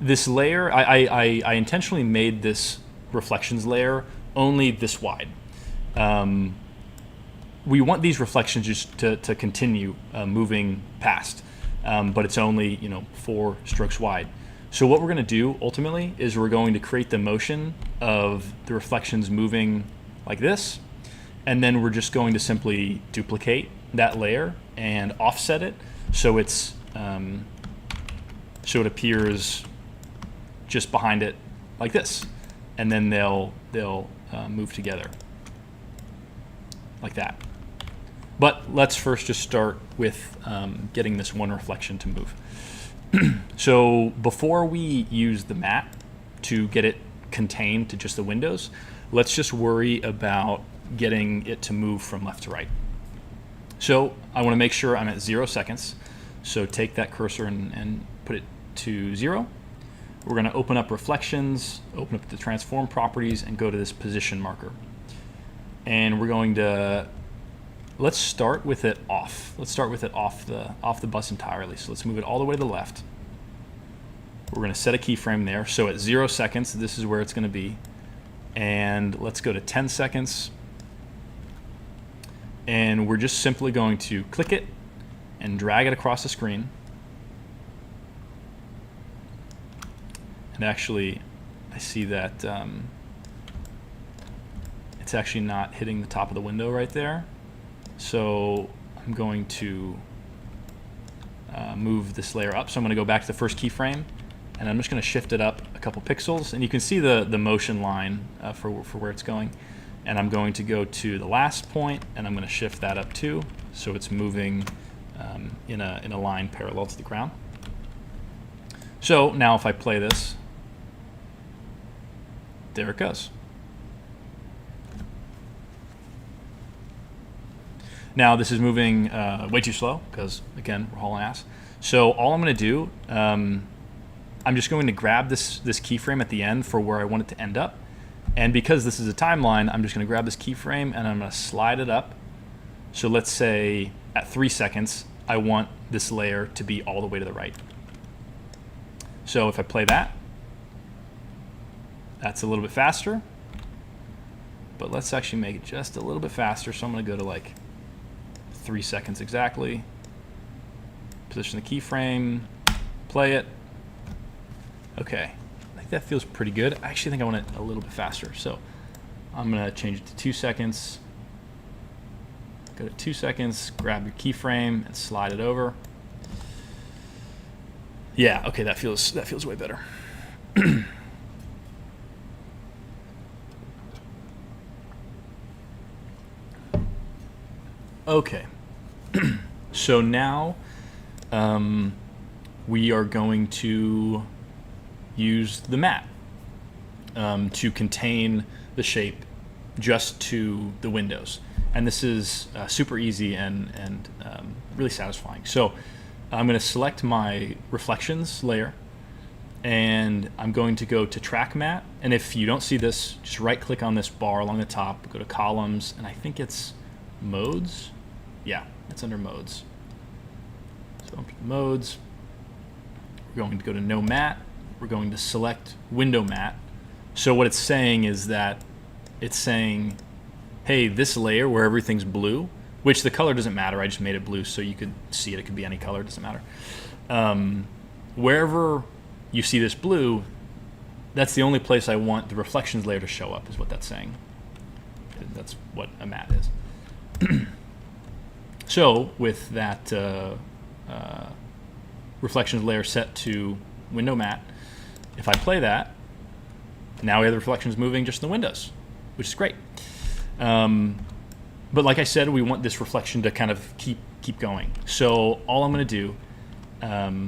Speaker 1: this layer, I intentionally made this reflections layer only this wide. We want these reflections just to continue moving past, but it's only 4 strokes wide. So what we're going to do ultimately is we're going to create the motion of the reflections moving like this, and then we're just going to simply duplicate that layer and offset it so it's so it appears just behind it like this, and then they'll move together like that. But let's first just start with getting this one reflection to move. So before we use the map to get it contained to just the windows, let's just worry about getting it to move from left to right. So I want to make sure I'm at 0 seconds. So take that cursor and put it to 0. We're going to open up reflections, open up the transform properties, and go to this position marker. And we're going to, let's start with it off. Let's start with it off the bus entirely. So let's move it all the way to the left. We're going to set a keyframe there. So at 0 seconds, this is where it's going to be. And let's go to 10 seconds. And we're just simply going to click it and drag it across the screen. And actually, I see that it's actually not hitting the top of the window right there. So I'm going to move this layer up. So I'm going to go back to the first keyframe, and I'm just going to shift it up a couple pixels. And you can see the motion line for where it's going. And I'm going to go to the last point, and I'm going to shift that up too, so it's moving in a line parallel to the ground. So now if I play this, there it goes. Now this is moving way too slow because, again, we're hauling ass. So all I'm going to do, I'm just going to grab this keyframe at the end for where I want it to end up. And because this is a timeline, I'm just going to grab this keyframe and I'm going to slide it up. So let's say at 3 seconds, I want this layer to be all the way to the right. So if I play that, that's a little bit faster. But let's actually make it just a little bit faster. So I'm going to go to like 3 seconds exactly. Position the keyframe, play it. Okay, I think that feels pretty good. I actually think I want it a little bit faster. So I'm going to change it to 2 seconds. Go to 2 seconds, grab your keyframe and slide it over. Yeah, okay, that feels way better. Okay, so now we are going to use the matte to contain the shape just to the windows. And this is super easy and really satisfying. So I'm going to select my reflections layer and I'm going to go to track matte. And if you don't see this, just right click on this bar along the top, go to columns, and I think it's modes. Yeah, it's under modes. So modes, we're going to go to no matte. We're going to select window matte. So what it's saying is that it's saying, hey, this layer where everything's blue, which the color doesn't matter, I just made it blue so you could see it, it could be any color, it doesn't matter. Wherever you see this blue, that's the only place I want the reflections layer to show up, is what that's saying. That's what a matte is. So with that reflections layer set to window matte, if I play that, now we have the reflections moving just in the windows, which is great. But like I said, we want this reflection to kind of keep going. So all I'm going to do,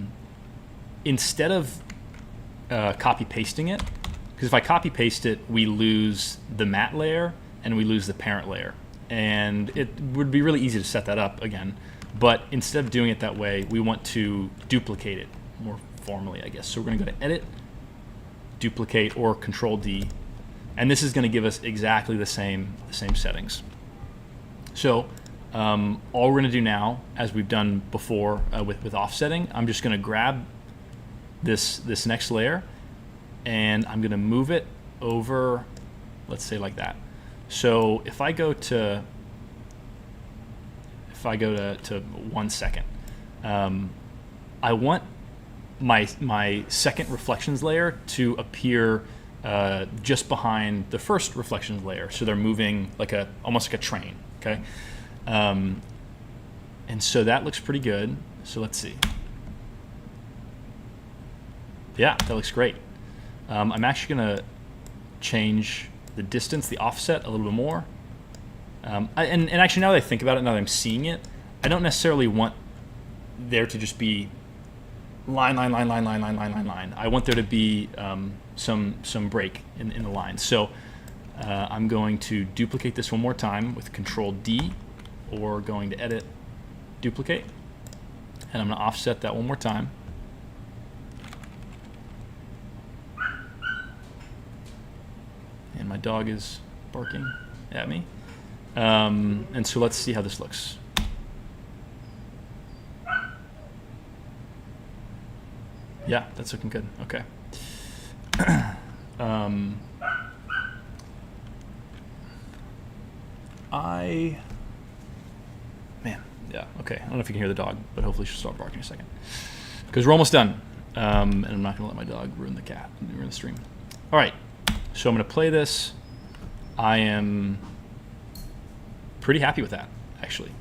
Speaker 1: instead of copy pasting it, because if I copy paste it, we lose the matte layer and we lose the parent layer. And it would be really easy to set that up again. But instead of doing it that way, we want to duplicate it more formally, I guess. So we're going to go to Edit, Duplicate, or Control D. And this is going to give us exactly the same settings. So all we're going to do now, as we've done before with offsetting, I'm just going to grab this next layer and I'm going to move it over, let's say like that. So if I go to 1 second, I want my second reflections layer to appear just behind the first reflections layer, so they're moving like almost like a train. Okay, and so that looks pretty good. So let's see. Yeah, that looks great. I'm actually gonna change the distance, the offset a little bit more. And actually, now that I think about it, now that I'm seeing it, I don't necessarily want there to just be line. I want there to be some break in the line. So I'm going to duplicate this one more time with Control D, or going to Edit, Duplicate, and I'm going to offset that one more time. And my dog is barking at me. And so let's see how this looks. Yeah, that's looking good. Okay. Yeah, okay. I don't know if you can hear the dog, but hopefully she'll start barking in a second. Because we're almost done. And I'm not going to let my dog ruin the stream. All right. So I'm going to play this. I am pretty happy with that, actually.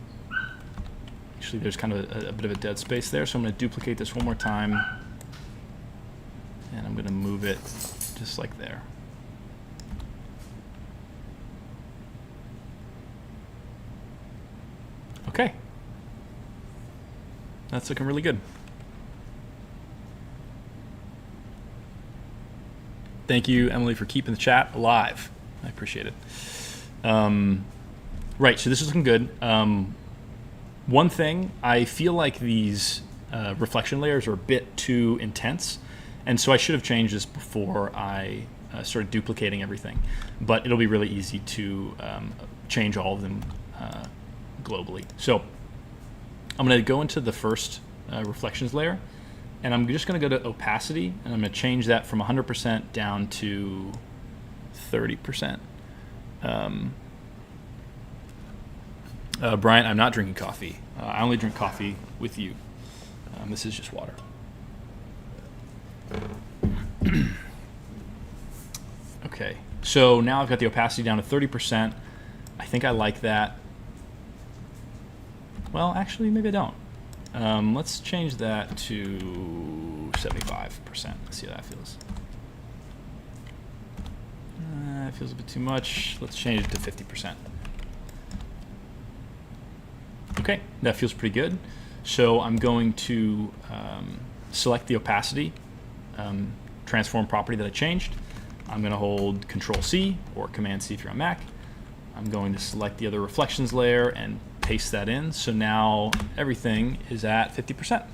Speaker 1: Actually, there's kind of a bit of a dead space there, so I'm going to duplicate this one more time. And I'm going to move it just like there. Okay. That's looking really good. Thank you, Emily, for keeping the chat alive. I appreciate it. Right, so this is looking good. One thing, I feel like these reflection layers are a bit too intense, and so I should have changed this before I started duplicating everything. But it'll be really easy to change all of them globally. So I'm going to go into the first reflections layer, and I'm just going to go to opacity, and I'm going to change that from 100% down to 30%. Brian, I'm not drinking coffee. I only drink coffee with you. This is just water. Okay, so now I've got the opacity down to 30%. I think I like that. Well, actually, maybe I don't. Let's change that to 75%. Let's see how that feels. It feels a bit too much. Let's change it to 50%. Okay, that feels pretty good. So I'm going to select the opacity transform property that I changed. I'm going to hold Control C or Command C if you're on Mac. I'm going to select the other reflections layer and paste that in. So now everything is at 50%.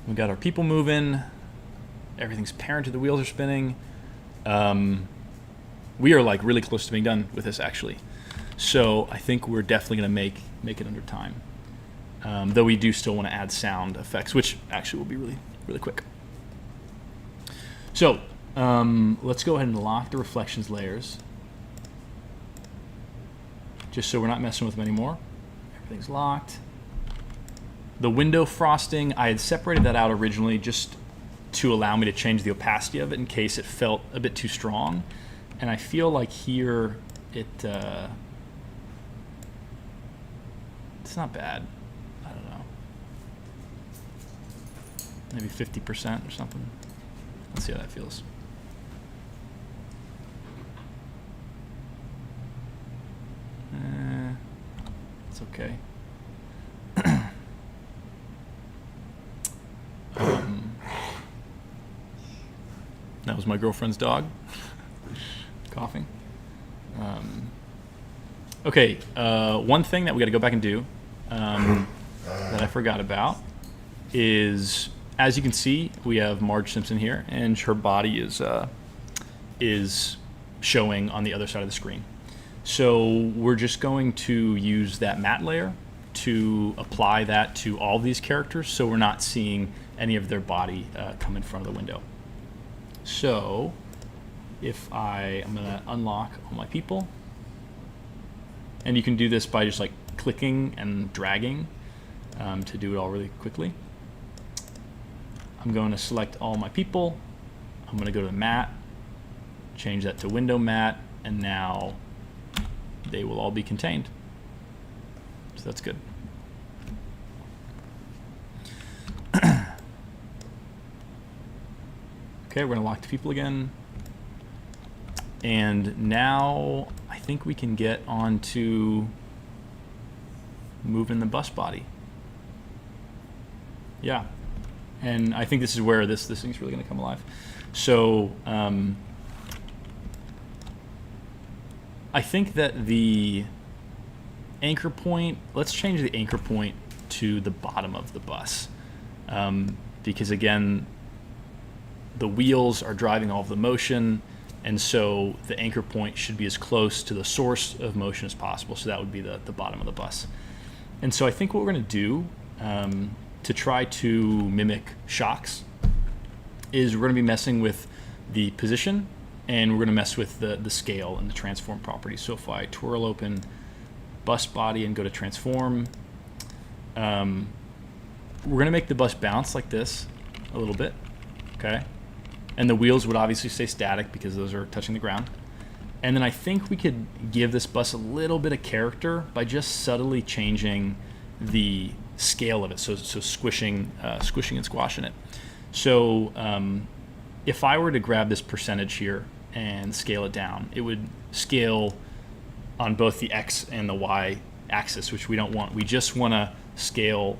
Speaker 1: We've got our people moving. Everything's parented. The wheels are spinning. We are like really close to being done with this actually. So I think we're definitely going to make it under time. Though we do still want to add sound effects, which actually will be really, really quick. So let's go ahead and lock the reflections layers, just so we're not messing with them anymore. Everything's locked. The window frosting, I had separated that out originally just to allow me to change the opacity of it in case it felt a bit too strong. And I feel like here it's not bad. I don't know. Maybe 50% or something. Let's see how that feels. It's okay. That was my girlfriend's dog coughing. Okay, one thing that we got to go back and do that I forgot about is, as you can see, we have Marge Simpson here, and her body is showing on the other side of the screen. So we're just going to use that matte layer to apply that to all these characters, so we're not seeing any of their body come in front of the window. So if I'm going to unlock all my people, and you can do this by just like clicking and dragging to do it all really quickly. I'm going to select all my people. I'm going to go to the matte, change that to window matte, and now they will all be contained. So that's good. Okay, we're going to lock the people again. And now I think we can get on to moving the bus body. Yeah. And I think this is where this thing's really going to come alive. So I think that the anchor point, let's change the anchor point to the bottom of the bus. Because again, the wheels are driving all of the motion, and so the anchor point should be as close to the source of motion as possible. So that would be the bottom of the bus. And so I think what we're going to do to try to mimic shocks is we're going to be messing with the position, and we're going to mess with the scale and the transform properties. So if I twirl open bus body and go to transform, we're going to make the bus bounce like this a little bit, okay? And the wheels would obviously stay static because those are touching the ground. And then I think we could give this bus a little bit of character by just subtly changing the scale of it, so squishing and squashing it. So if I were to grab this percentage here and scale it down, it would scale on both the X and the Y axis, which we don't want. We just want to scale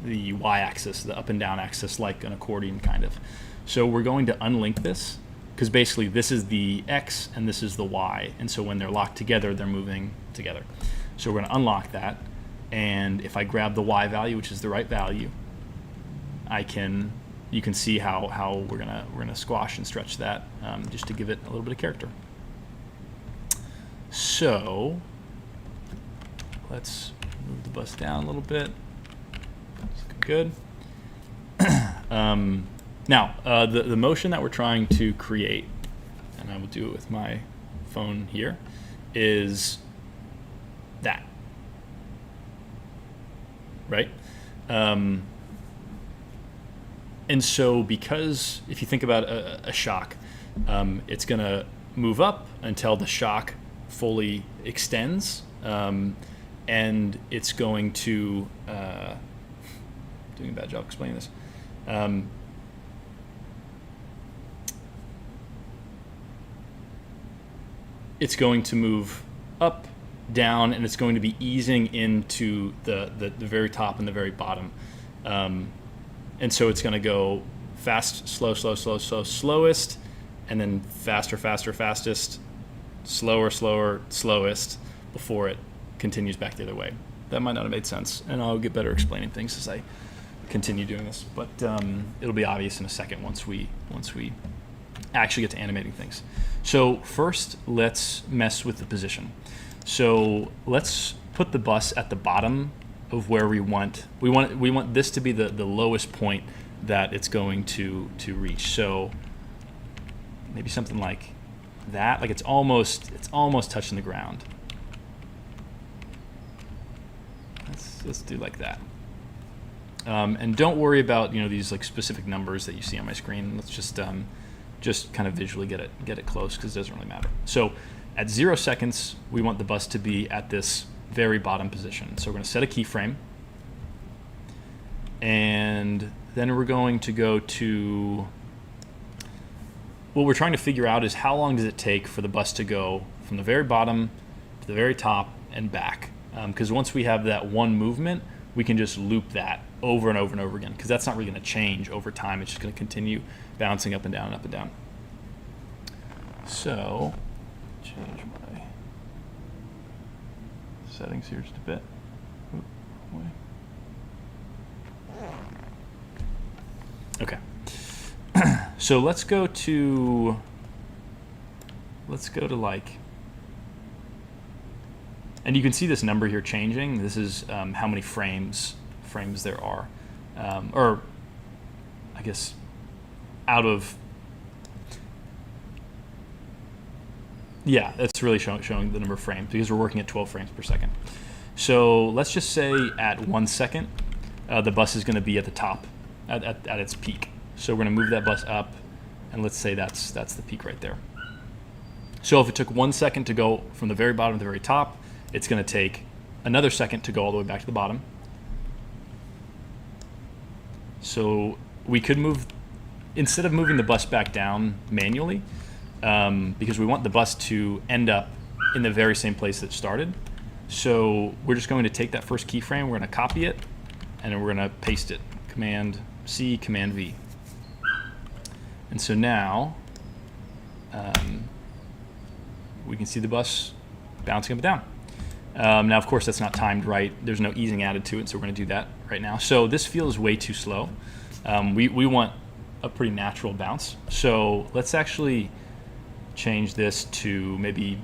Speaker 1: the Y axis, the up and down axis, like an accordion kind of. So we're going to unlink this because basically this is the X and this is the Y. And so when they're locked together, they're moving together. So we're going to unlock that. And if I grab the Y value, which is the right value, you can see how we're gonna squash and stretch that just to give it a little bit of character. So let's move the bus down a little bit. That's good. Now, the motion that we're trying to create, and I will do it with my phone here, is that, right? And so because if you think about a shock, it's going to move up until the shock fully extends, and it's going to, doing a bad job explaining this, it's going to move up, down, and it's going to be easing into the very top and the very bottom. And so it's going to go fast, slow, slow, slow, slow, slowest, and then faster, faster, fastest, slower, slower, slowest, before it continues back the other way. That might not have made sense, and I'll get better explaining things as I continue doing this. But it'll be obvious in a second once we actually get to animating things. So first, let's mess with the position. So let's put the bus at the bottom of where we want this to be the lowest point that it's going to reach. So maybe something like that, like it's almost touching the ground. Let's do like that. And don't worry about these like specific numbers that you see on my screen. Let's just kind of visually get it close, because it doesn't really matter. So at 0 seconds, we want the bus to be at this very bottom position. So we're going to set a keyframe, and then we're going to go to, what we're trying to figure out is how long does it take for the bus to go from the very bottom to the very top and back. Because once we have that one movement, we can just loop that over and over and over again, because that's not really going to change over time. It's just going to continue bouncing up and down and up and down. So change my settings here just a bit. Okay. So let's go to like, and you can see this number here changing. This is how many frames there are, or I guess out of, yeah, that's really showing the number of frames, because we're working at 12 frames per second. So let's just say at 1 second, the bus is going to be at the top, at its peak. So we're going to move that bus up, and let's say that's the peak right there. So if it took 1 second to go from the very bottom to the very top, it's going to take another second to go all the way back to the bottom. So we could move, instead of moving the bus back down manually, because we want the bus to end up in the very same place that it started. So we're just going to take that first keyframe, we're going to copy it, and then we're going to paste it. Command C, Command V. And so now we can see the bus bouncing up and down. Now, of course, that's not timed right. There's no easing added to it, so we're going to do that right now. So this feels way too slow. We want a pretty natural bounce. So let's actually change this to maybe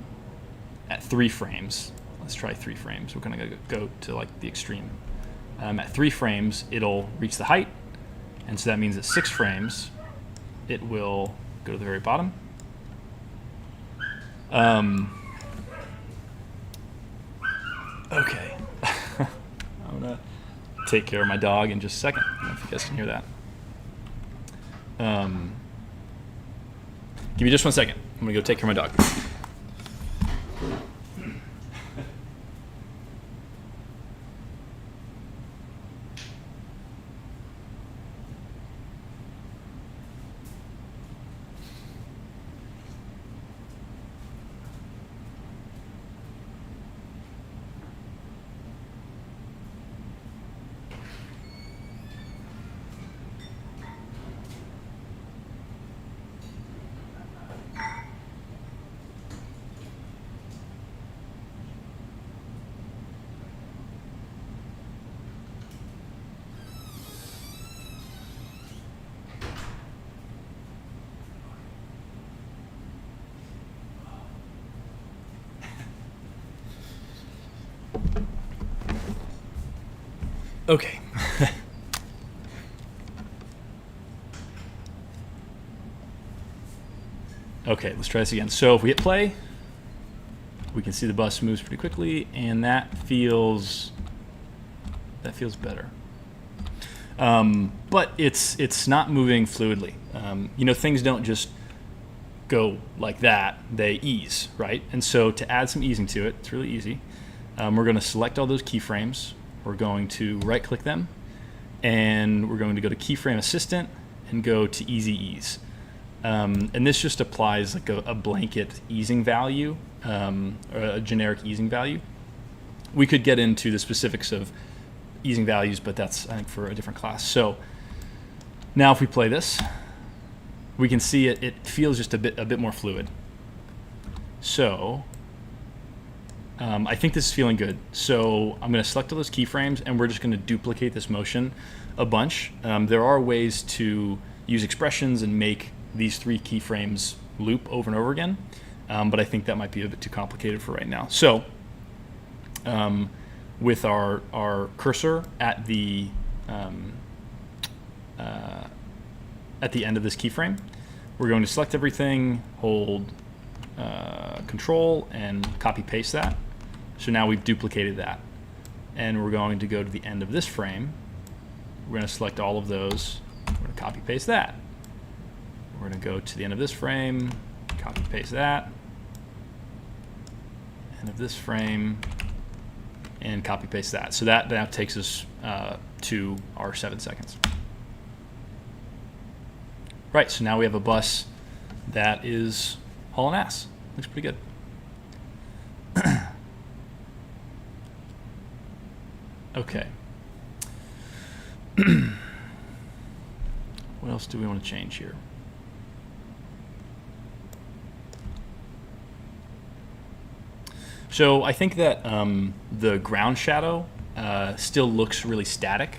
Speaker 1: at 3 frames. Let's try 3 frames. We're going to go to like the extreme. At 3 frames, it'll reach the height, and so that means at 6 frames, it will go to the very bottom. Okay. I'm going to take care of my dog in just a second. I don't know if you guys can hear that. Give me just 1 second. I'm going to go take care of my dog. Okay. Okay, let's try this again. So if we hit play, we can see the bus moves pretty quickly, and that feels better. But it's not moving fluidly. You know, things don't just go like that; they ease, right? And so to add some easing to it, it's really easy. We're going to select all those keyframes. We're going to right-click them, and we're going to go to Keyframe Assistant and go to Easy Ease. And this just applies like a blanket easing value, or a generic easing value. We could get into the specifics of easing values, but that's, I think, for a different class. So now if we play this, we can see it feels just a bit more fluid. So I think this is feeling good. So I'm going to select all those keyframes, and we're just going to duplicate this motion a bunch. There are ways to use expressions and make these 3 keyframes loop over and over again, but I think that might be a bit too complicated for right now. So with our cursor at the end of this keyframe, we're going to select everything, hold Control, and copy paste that. So now we've duplicated that, and we're going to go to the end of this frame. We're going to select all of those. We're going to copy paste that. We're going to go to the end of this frame, copy paste that, end of this frame, and copy paste that. So that now takes us to our 7 seconds. Right, so now we have a bus that is hauling ass. Looks pretty good. Okay. What else do we want to change here? So I think that the ground shadow still looks really static.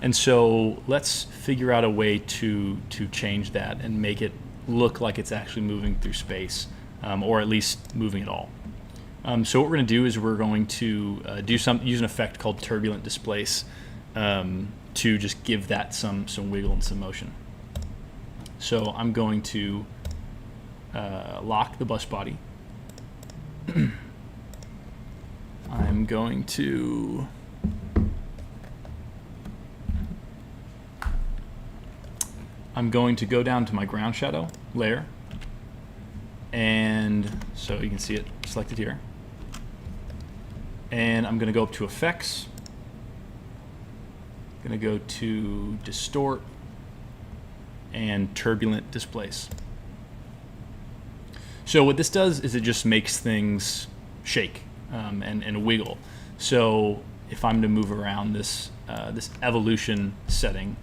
Speaker 1: And so let's figure out a way to change that and make it look like it's actually moving through space, or at least moving at all. So what we're going to do is we're going to use an effect called turbulent displace to just give that some wiggle and some motion. So I'm going to lock the bus body. I'm going to go down to my ground shadow layer, and so you can see it selected here. And I'm going to go up to Effects. I'm going to go to Distort and Turbulent Displace. So what this does is it just makes things shake and wiggle. So if I'm to move around this this evolution setting,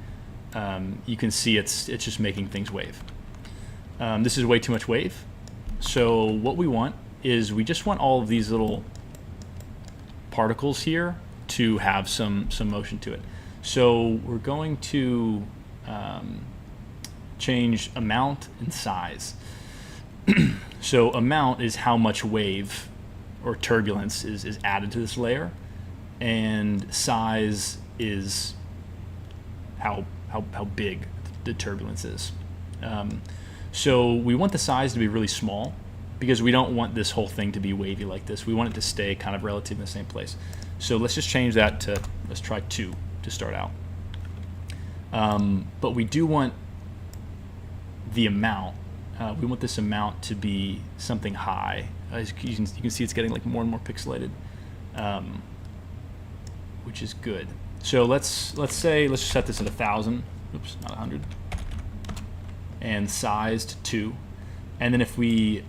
Speaker 1: you can see it's just making things wave. This is way too much wave. So what we want is we just want all of these little particles here to have some motion to it. So we're going to change amount and size. So amount is how much wave or turbulence is added to this layer, and size is how big the turbulence is. So we want the size to be really small because we don't want this whole thing to be wavy like this. We want it to stay kind of relative in the same place. So let's just change that to, let's try 2 to start out. But we do want the amount. We want this amount to be something high. As you can see, it's getting like more and more pixelated, which is good. So let's just set this at 1,000. Oops, not 100. And size to 2. And then if we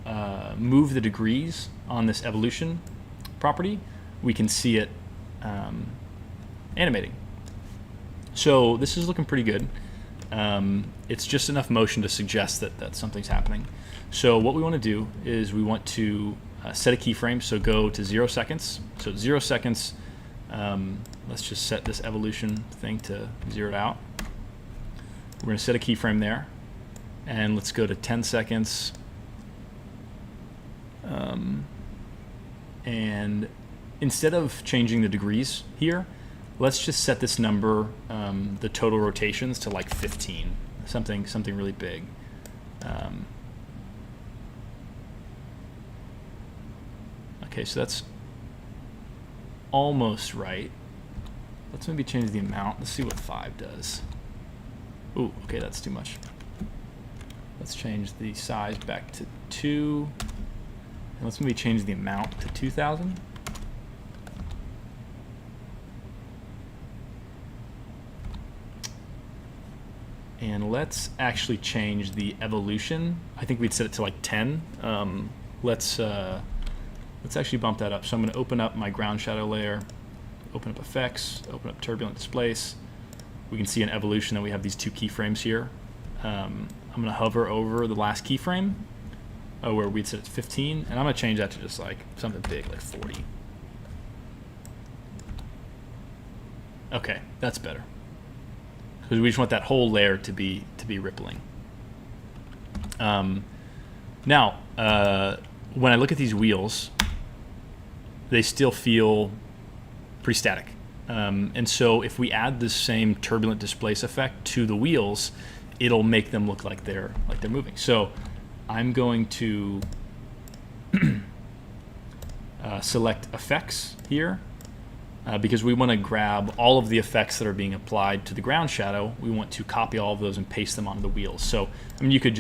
Speaker 1: move the degrees on this evolution property, we can see it animating. So this is looking pretty good. It's just enough motion to suggest that something's happening. So what we want to do is we want to set a keyframe. So go to 0 seconds. So 0 seconds. Let's just set this evolution thing to 0 out. We're going to set a keyframe there. And let's go to 10 seconds. And instead of changing the degrees here, let's just set this number, the total rotations, to like 15, something really big. Okay, so that's almost right. Let's maybe change the amount. Let's see what 5 does. Ooh, okay, that's too much. Let's change the size back to 2. And let's maybe change the amount to 2,000. And let's actually change the evolution. I think we'd set it to like 10. Let's actually bump that up. So I'm going to open up my ground shadow layer, open up effects, open up turbulent displace. We can see in evolution that we have these 2 keyframes here. I'm going to hover over the last keyframe where we'd set it to 15, and I'm going to change that to just like something big, like 40. Okay, that's better. Because we just want that whole layer to be rippling. Now, when I look at these wheels, they still feel pretty static. And so if we add the same turbulent displace effect to the wheels, it'll make them look like they're moving. So I'm going to select effects here because we want to grab all of the effects that are being applied to the ground shadow. We want to copy all of those and paste them onto the wheels. So I mean, you could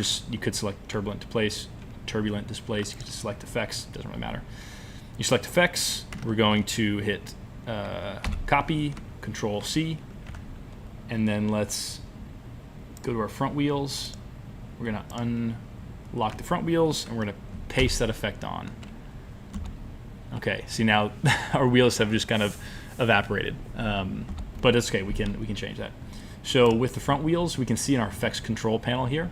Speaker 1: select turbulent displace. You could just select effects. Doesn't really matter. You select effects. We're going to hit copy, Control C, and then let's go to our front wheels. We're going to unlock the front wheels, and we're going to paste that effect on. Okay, see now our wheels have just kind of evaporated, but it's okay. We can change that. So with the front wheels, we can see in our effects control panel here.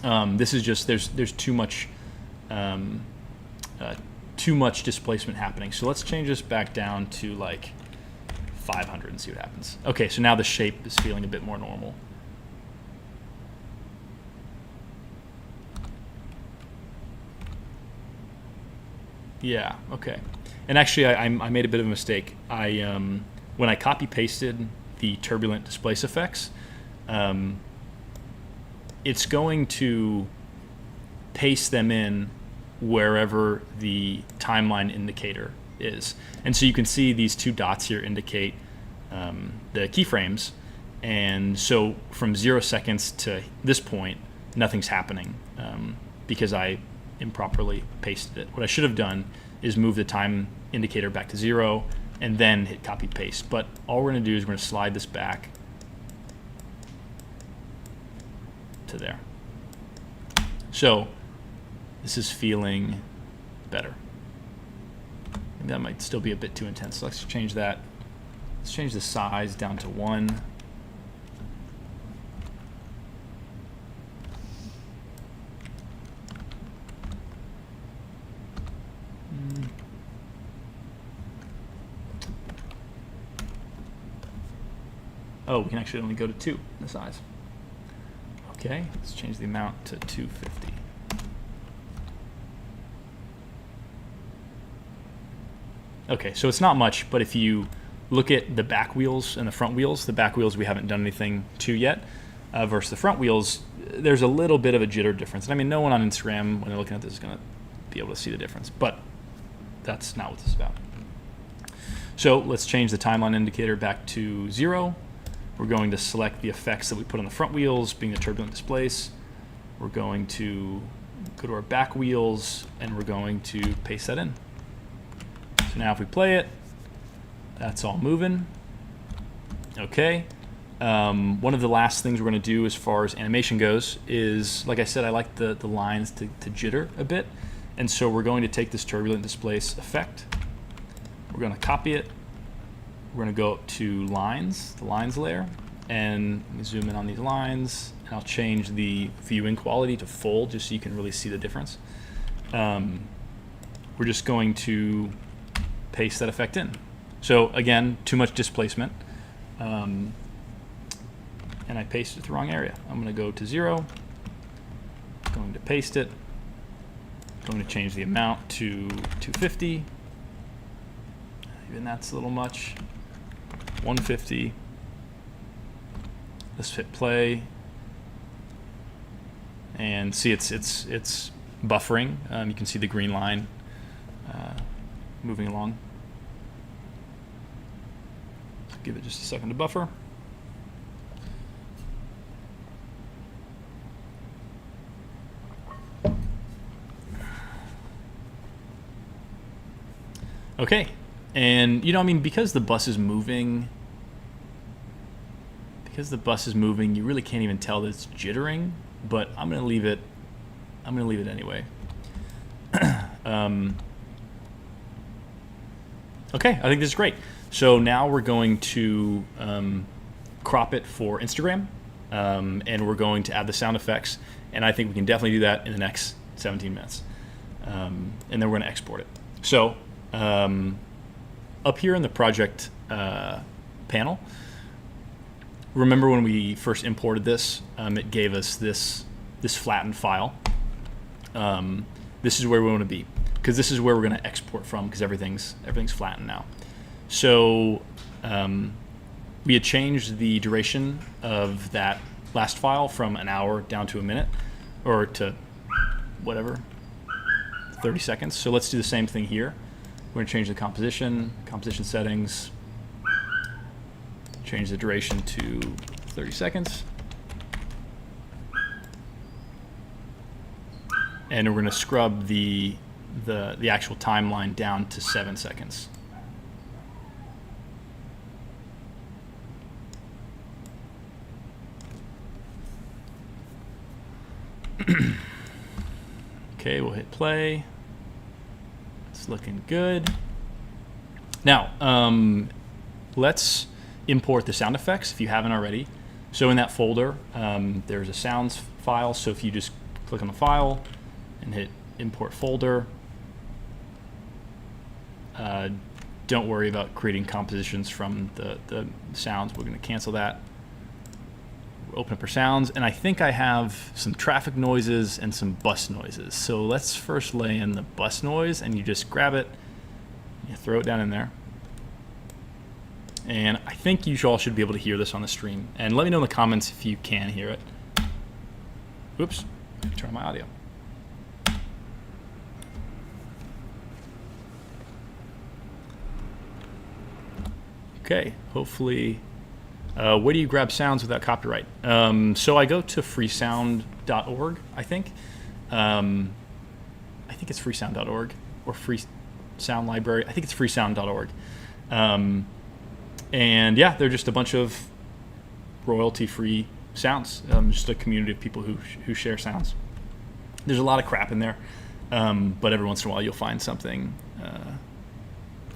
Speaker 1: This is just there's too much displacement happening. So let's change this back down to like 500 and see what happens. Okay, so now the shape is feeling a bit more normal. Yeah, okay. And actually, I made a bit of a mistake. When I copy pasted the turbulent displace effects, it's going to paste them in wherever the timeline indicator is. And so you can see these 2 dots here indicate the keyframes. And so from 0 seconds to this point, nothing's happening because I improperly pasted it. What I should have done is move the time indicator back to 0 and then hit copy paste. But all we're going to do is we're going to slide this back to there. So this is feeling better. Maybe that might still be a bit too intense. So let's change that. Let's change the size down to 1. Oh, we can actually only go to 2 in the size. Okay, let's change the amount to 250. Okay, so it's not much, but if you look at the back wheels and the front wheels, the back wheels we haven't done anything to yet, versus the front wheels, there's a little bit of a jitter difference. And I mean, no one on Instagram, when they're looking at this, is going to be able to see the difference, but that's not what this is about. So let's change the timeline indicator back to 0. We're going to select the effects that we put on the front wheels, being the turbulent displace. We're going to go to our back wheels, and we're going to paste that in. So now if we play it, that's all moving. Okay. One of the last things we're going to do as far as animation goes is, like I said, I like the lines to jitter a bit. And so we're going to take this turbulent displace effect. We're going to copy it. We're going to go up to lines, the lines layer, and let me zoom in on these lines, and I'll change the viewing quality to full just so you can really see the difference. We're just going to paste that effect in. So again, too much displacement, and I pasted it the wrong area. I'm going to go to 0, going to paste it, going to change the amount to 250. Even that's a little much. 150. Let's hit play. And see, it's buffering. You can see the green line moving along. Give it just a second to buffer. Okay, and you know, I mean, because the bus is moving, you really can't even tell that it's jittering. But I'm gonna leave it. I'm gonna leave it anyway. Okay, I think this is great. So now we're going to crop it for Instagram, and we're going to add the sound effects. And I think we can definitely do that in the next 17 minutes. And then we're going to export it. So up here in the project panel, remember when we first imported this, it gave us this flattened file. This is where we want to be, because this is where we're going to export from, because everything's flattened now. So we had changed the duration of that last file from an hour down to a minute, or to whatever, 30 seconds. So let's do the same thing here. We're going to change the composition settings, change the duration to 30 seconds. And we're going to scrub the actual timeline down to 7 seconds. Okay, we'll hit play. It's looking good. Now, let's import the sound effects if you haven't already. So in that folder, there's a sounds file. So if you just click on the file and hit import folder, don't worry about creating compositions from the sounds. We're going to cancel that. Open up our sounds, and I think I have some traffic noises and some bus noises. So let's first lay in the bus noise, and you just grab it, you throw it down in there. And I think you all should be able to hear this on the stream. And let me know in the comments if you can hear it. Oops, turn on my audio. Okay, hopefully. Where do you grab sounds without copyright? So I go to freesound.org, I think. I think it's freesound.org or Free Sound Library. I think it's freesound.org. And yeah, they're just a bunch of royalty-free sounds. Just a community of people who share sounds. There's a lot of crap in there, but every once in a while you'll find something.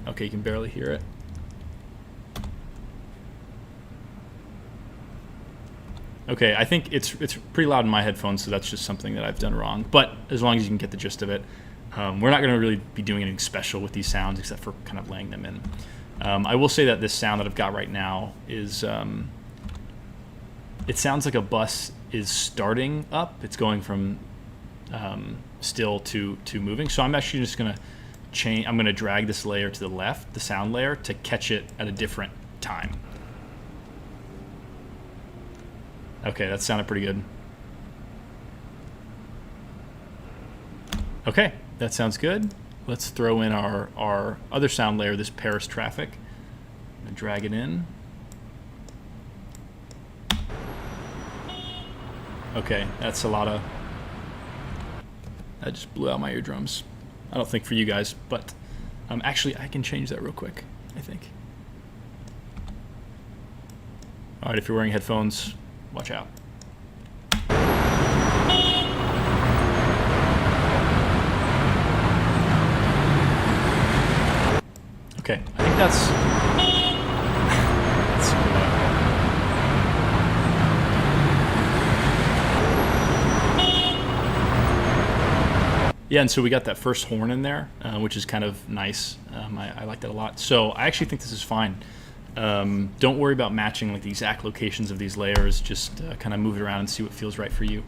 Speaker 1: Okay, you can barely hear it. Okay, I think it's pretty loud in my headphones, so that's just something that I've done wrong. But as long as you can get the gist of it, we're not going to really be doing anything special with these sounds except for kind of laying them in. I will say that this sound that I've got right now is, it sounds like a bus is starting up. It's going from still to moving. So I'm actually just going to change. I'm going to drag this layer to the left, the sound layer, to catch it at a different time. Okay, that sounded pretty good. Okay, that sounds good. Let's throw in our other sound layer, this Paris traffic. I'm gonna drag it in. Okay, that's a lot of... That just blew out my eardrums. I don't think for you guys, but actually I can change that real quick, I think. All right, if you're wearing headphones, watch out. Okay, I think that's yeah, and so we got that first horn in there, which is kind of nice. I like that a lot. So I actually think this is fine. Don't worry about matching like the exact locations of these layers. Just kind of move it around and see what feels right for you.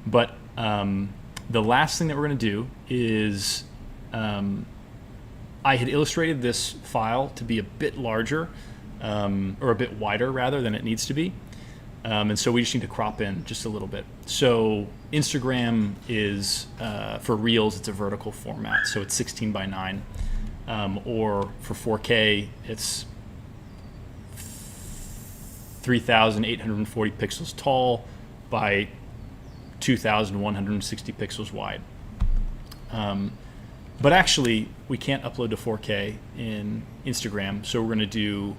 Speaker 1: But the last thing that we're going to do is I had illustrated this file to be a bit larger or a bit wider rather than it needs to be. And so we just need to crop in just a little bit. So Instagram is, for Reels, it's a vertical format. So it's 16 by 9. Or for 4K, it's 3,840 pixels tall by 2,160 pixels wide. But actually, we can't upload to 4K in Instagram, so we're going to do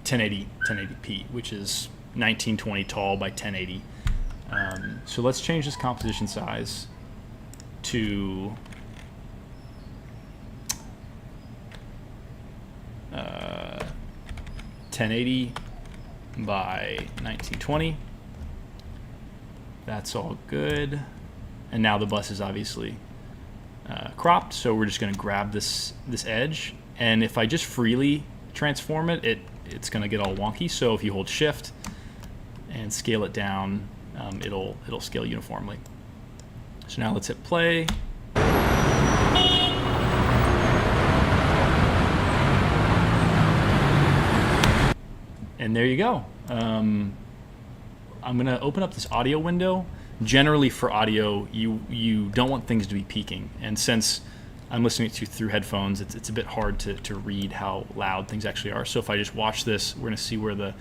Speaker 1: 1080p, which is 1920 tall by 1080. So let's change this composition size to 1080 by 1920. That's all good. And now the bus is obviously cropped, so we're just going to grab this edge. And if I just freely transform it, it's going to get all wonky. So if you hold Shift and scale it down, it'll scale uniformly. So now let's hit play. And there you go. I'm going to open up this audio window. Generally for audio, you don't want things to be peaking. And since I'm listening to through headphones, it's a bit hard to read how loud things actually are. So if I just watch this, we're going to see where the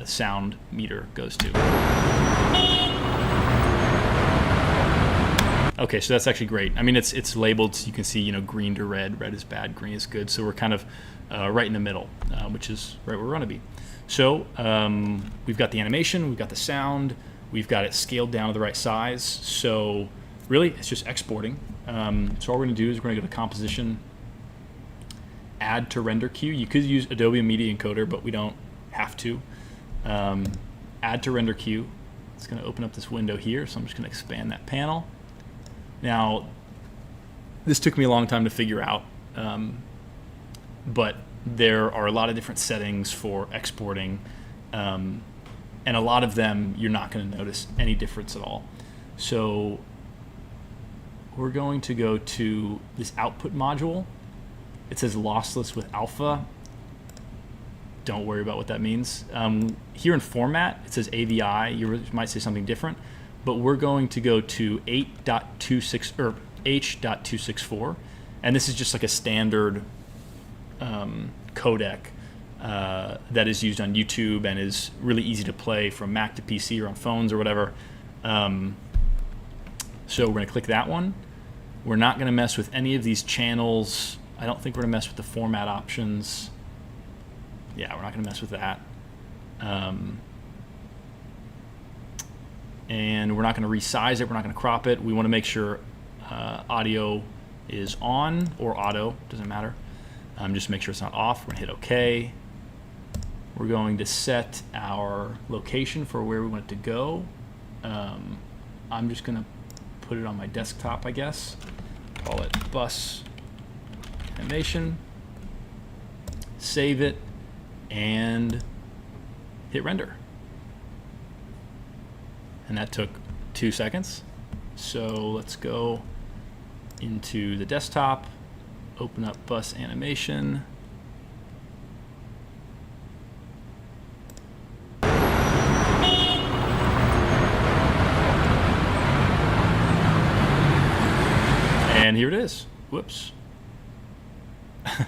Speaker 1: sound meter goes to. Okay, so that's actually great. I mean, it's labeled so you can see, green to red. Red is bad, green is good. So we're kind of right in the middle, which is right where we're going to be. So we've got the animation, we've got the sound, we've got it scaled down to the right size. So really, it's just exporting. So all we're going to do is we're going to go to Composition, Add to Render Queue. You could use Adobe Media Encoder, but we don't have to. Add to Render Queue. It's going to open up this window here, so I'm just going to expand that panel. Now, this took me a long time to figure out, but there are a lot of different settings for exporting, and a lot of them you're not going to notice any difference at all. So we're going to go to this output module. It says lossless with alpha. Don't worry about what that means. Here in format, it says AVI. You might say something different, but we're going to go to 8.26 or H.264, and this is just like a standard codec that is used on YouTube and is really easy to play from Mac to PC or on phones or whatever. So we're going to click that one. We're not going to mess with any of these channels. I don't think we're going to mess with the format options. Yeah, we're not going to mess with that. And we're not going to resize it. We're not going to crop it. We want to make sure audio is on or auto, doesn't matter. Just make sure it's not off. We're going to hit OK. We're going to set our location for where we want it to go. I'm just going to put it on my desktop, I guess. Call it bus animation. Save it and hit render. And that took 2 seconds. So let's go into the desktop, open up bus animation. And here it is. Whoops. This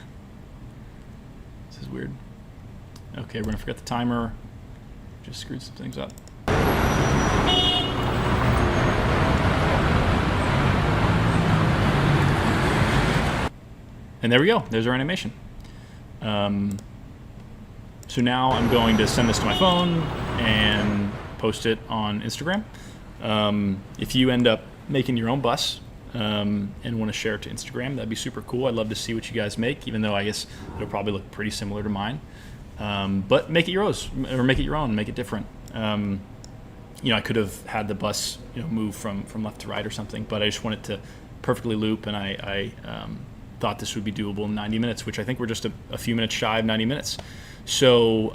Speaker 1: is weird. Okay, we're gonna forget the timer. Just screwed some things up. And there we go. There's our animation. So now I'm going to send this to my phone and post it on Instagram. If you end up making your own bus and want to share it to Instagram, that'd be super cool. I'd love to see what you guys make, even though I guess it'll probably look pretty similar to mine. But make it yours, or make it your own, make it different. I could have had the bus move from left to right or something, but I just want it to perfectly loop, and I thought this would be doable in 90 minutes, which I think we're just a few minutes shy of 90 minutes. So,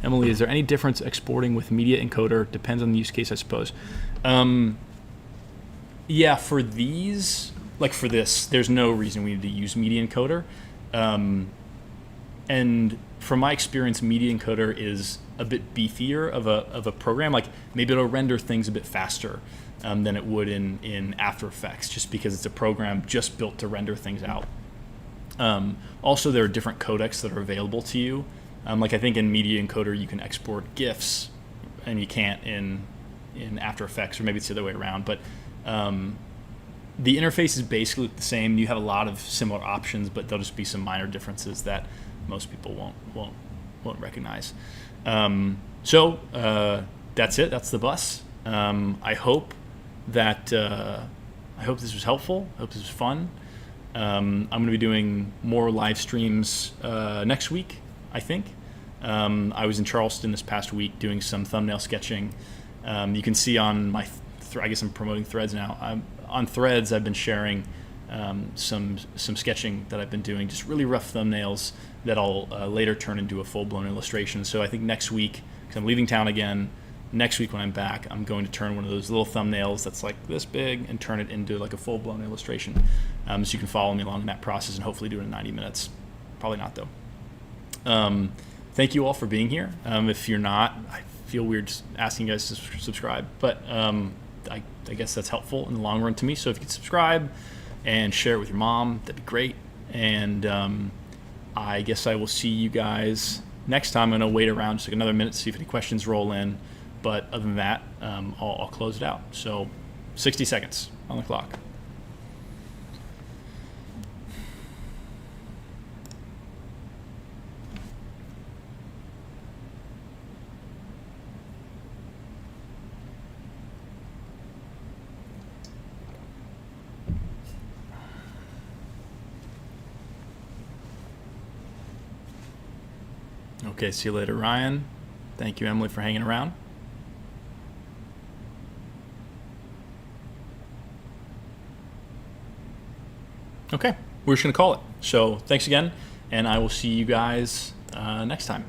Speaker 1: Emily, is there any difference exporting with Media Encoder? Depends on the use case, I suppose. Yeah, for these, like for this, there's no reason we need to use Media Encoder. And from my experience, Media Encoder is a bit beefier of a program. Like maybe it'll render things a bit faster than it would in After Effects, just because it's a program just built to render things out. Also, there are different codecs that are available to you. Like I think in Media Encoder you can export GIFs, and you can't in After Effects, or maybe it's the other way around. But the interface is basically the same. You have a lot of similar options, but there'll just be some minor differences that most people won't recognize. So that's it. That's the bus. I hope that I hope this was helpful. I hope this was fun. I'm going to be doing more live streams next week, I think. I was in Charleston this past week doing some thumbnail sketching. You can see on my, I guess I'm promoting Threads now. On Threads, I've been sharing some sketching that I've been doing, just really rough thumbnails that I'll later turn into a full-blown illustration. So I think next week, because I'm leaving town again, next week when I'm back, I'm going to turn one of those little thumbnails that's like this big and turn it into like a full-blown illustration. So you can follow me along in that process and hopefully do it in 90 minutes. Probably not, though. Thank you all for being here. If you're not, I feel weird asking you guys to subscribe, but I guess that's helpful in the long run to me. So if you could subscribe and share it with your mom, that'd be great. And I guess I will see you guys next time. I'm going to wait around just like another minute to see if any questions roll in. But other than that, I'll close it out. So 60 seconds on the clock. Okay, see you later, Ryan. Thank you, Emily, for hanging around. Okay, we're just going to call it. So thanks again, and I will see you guys next time.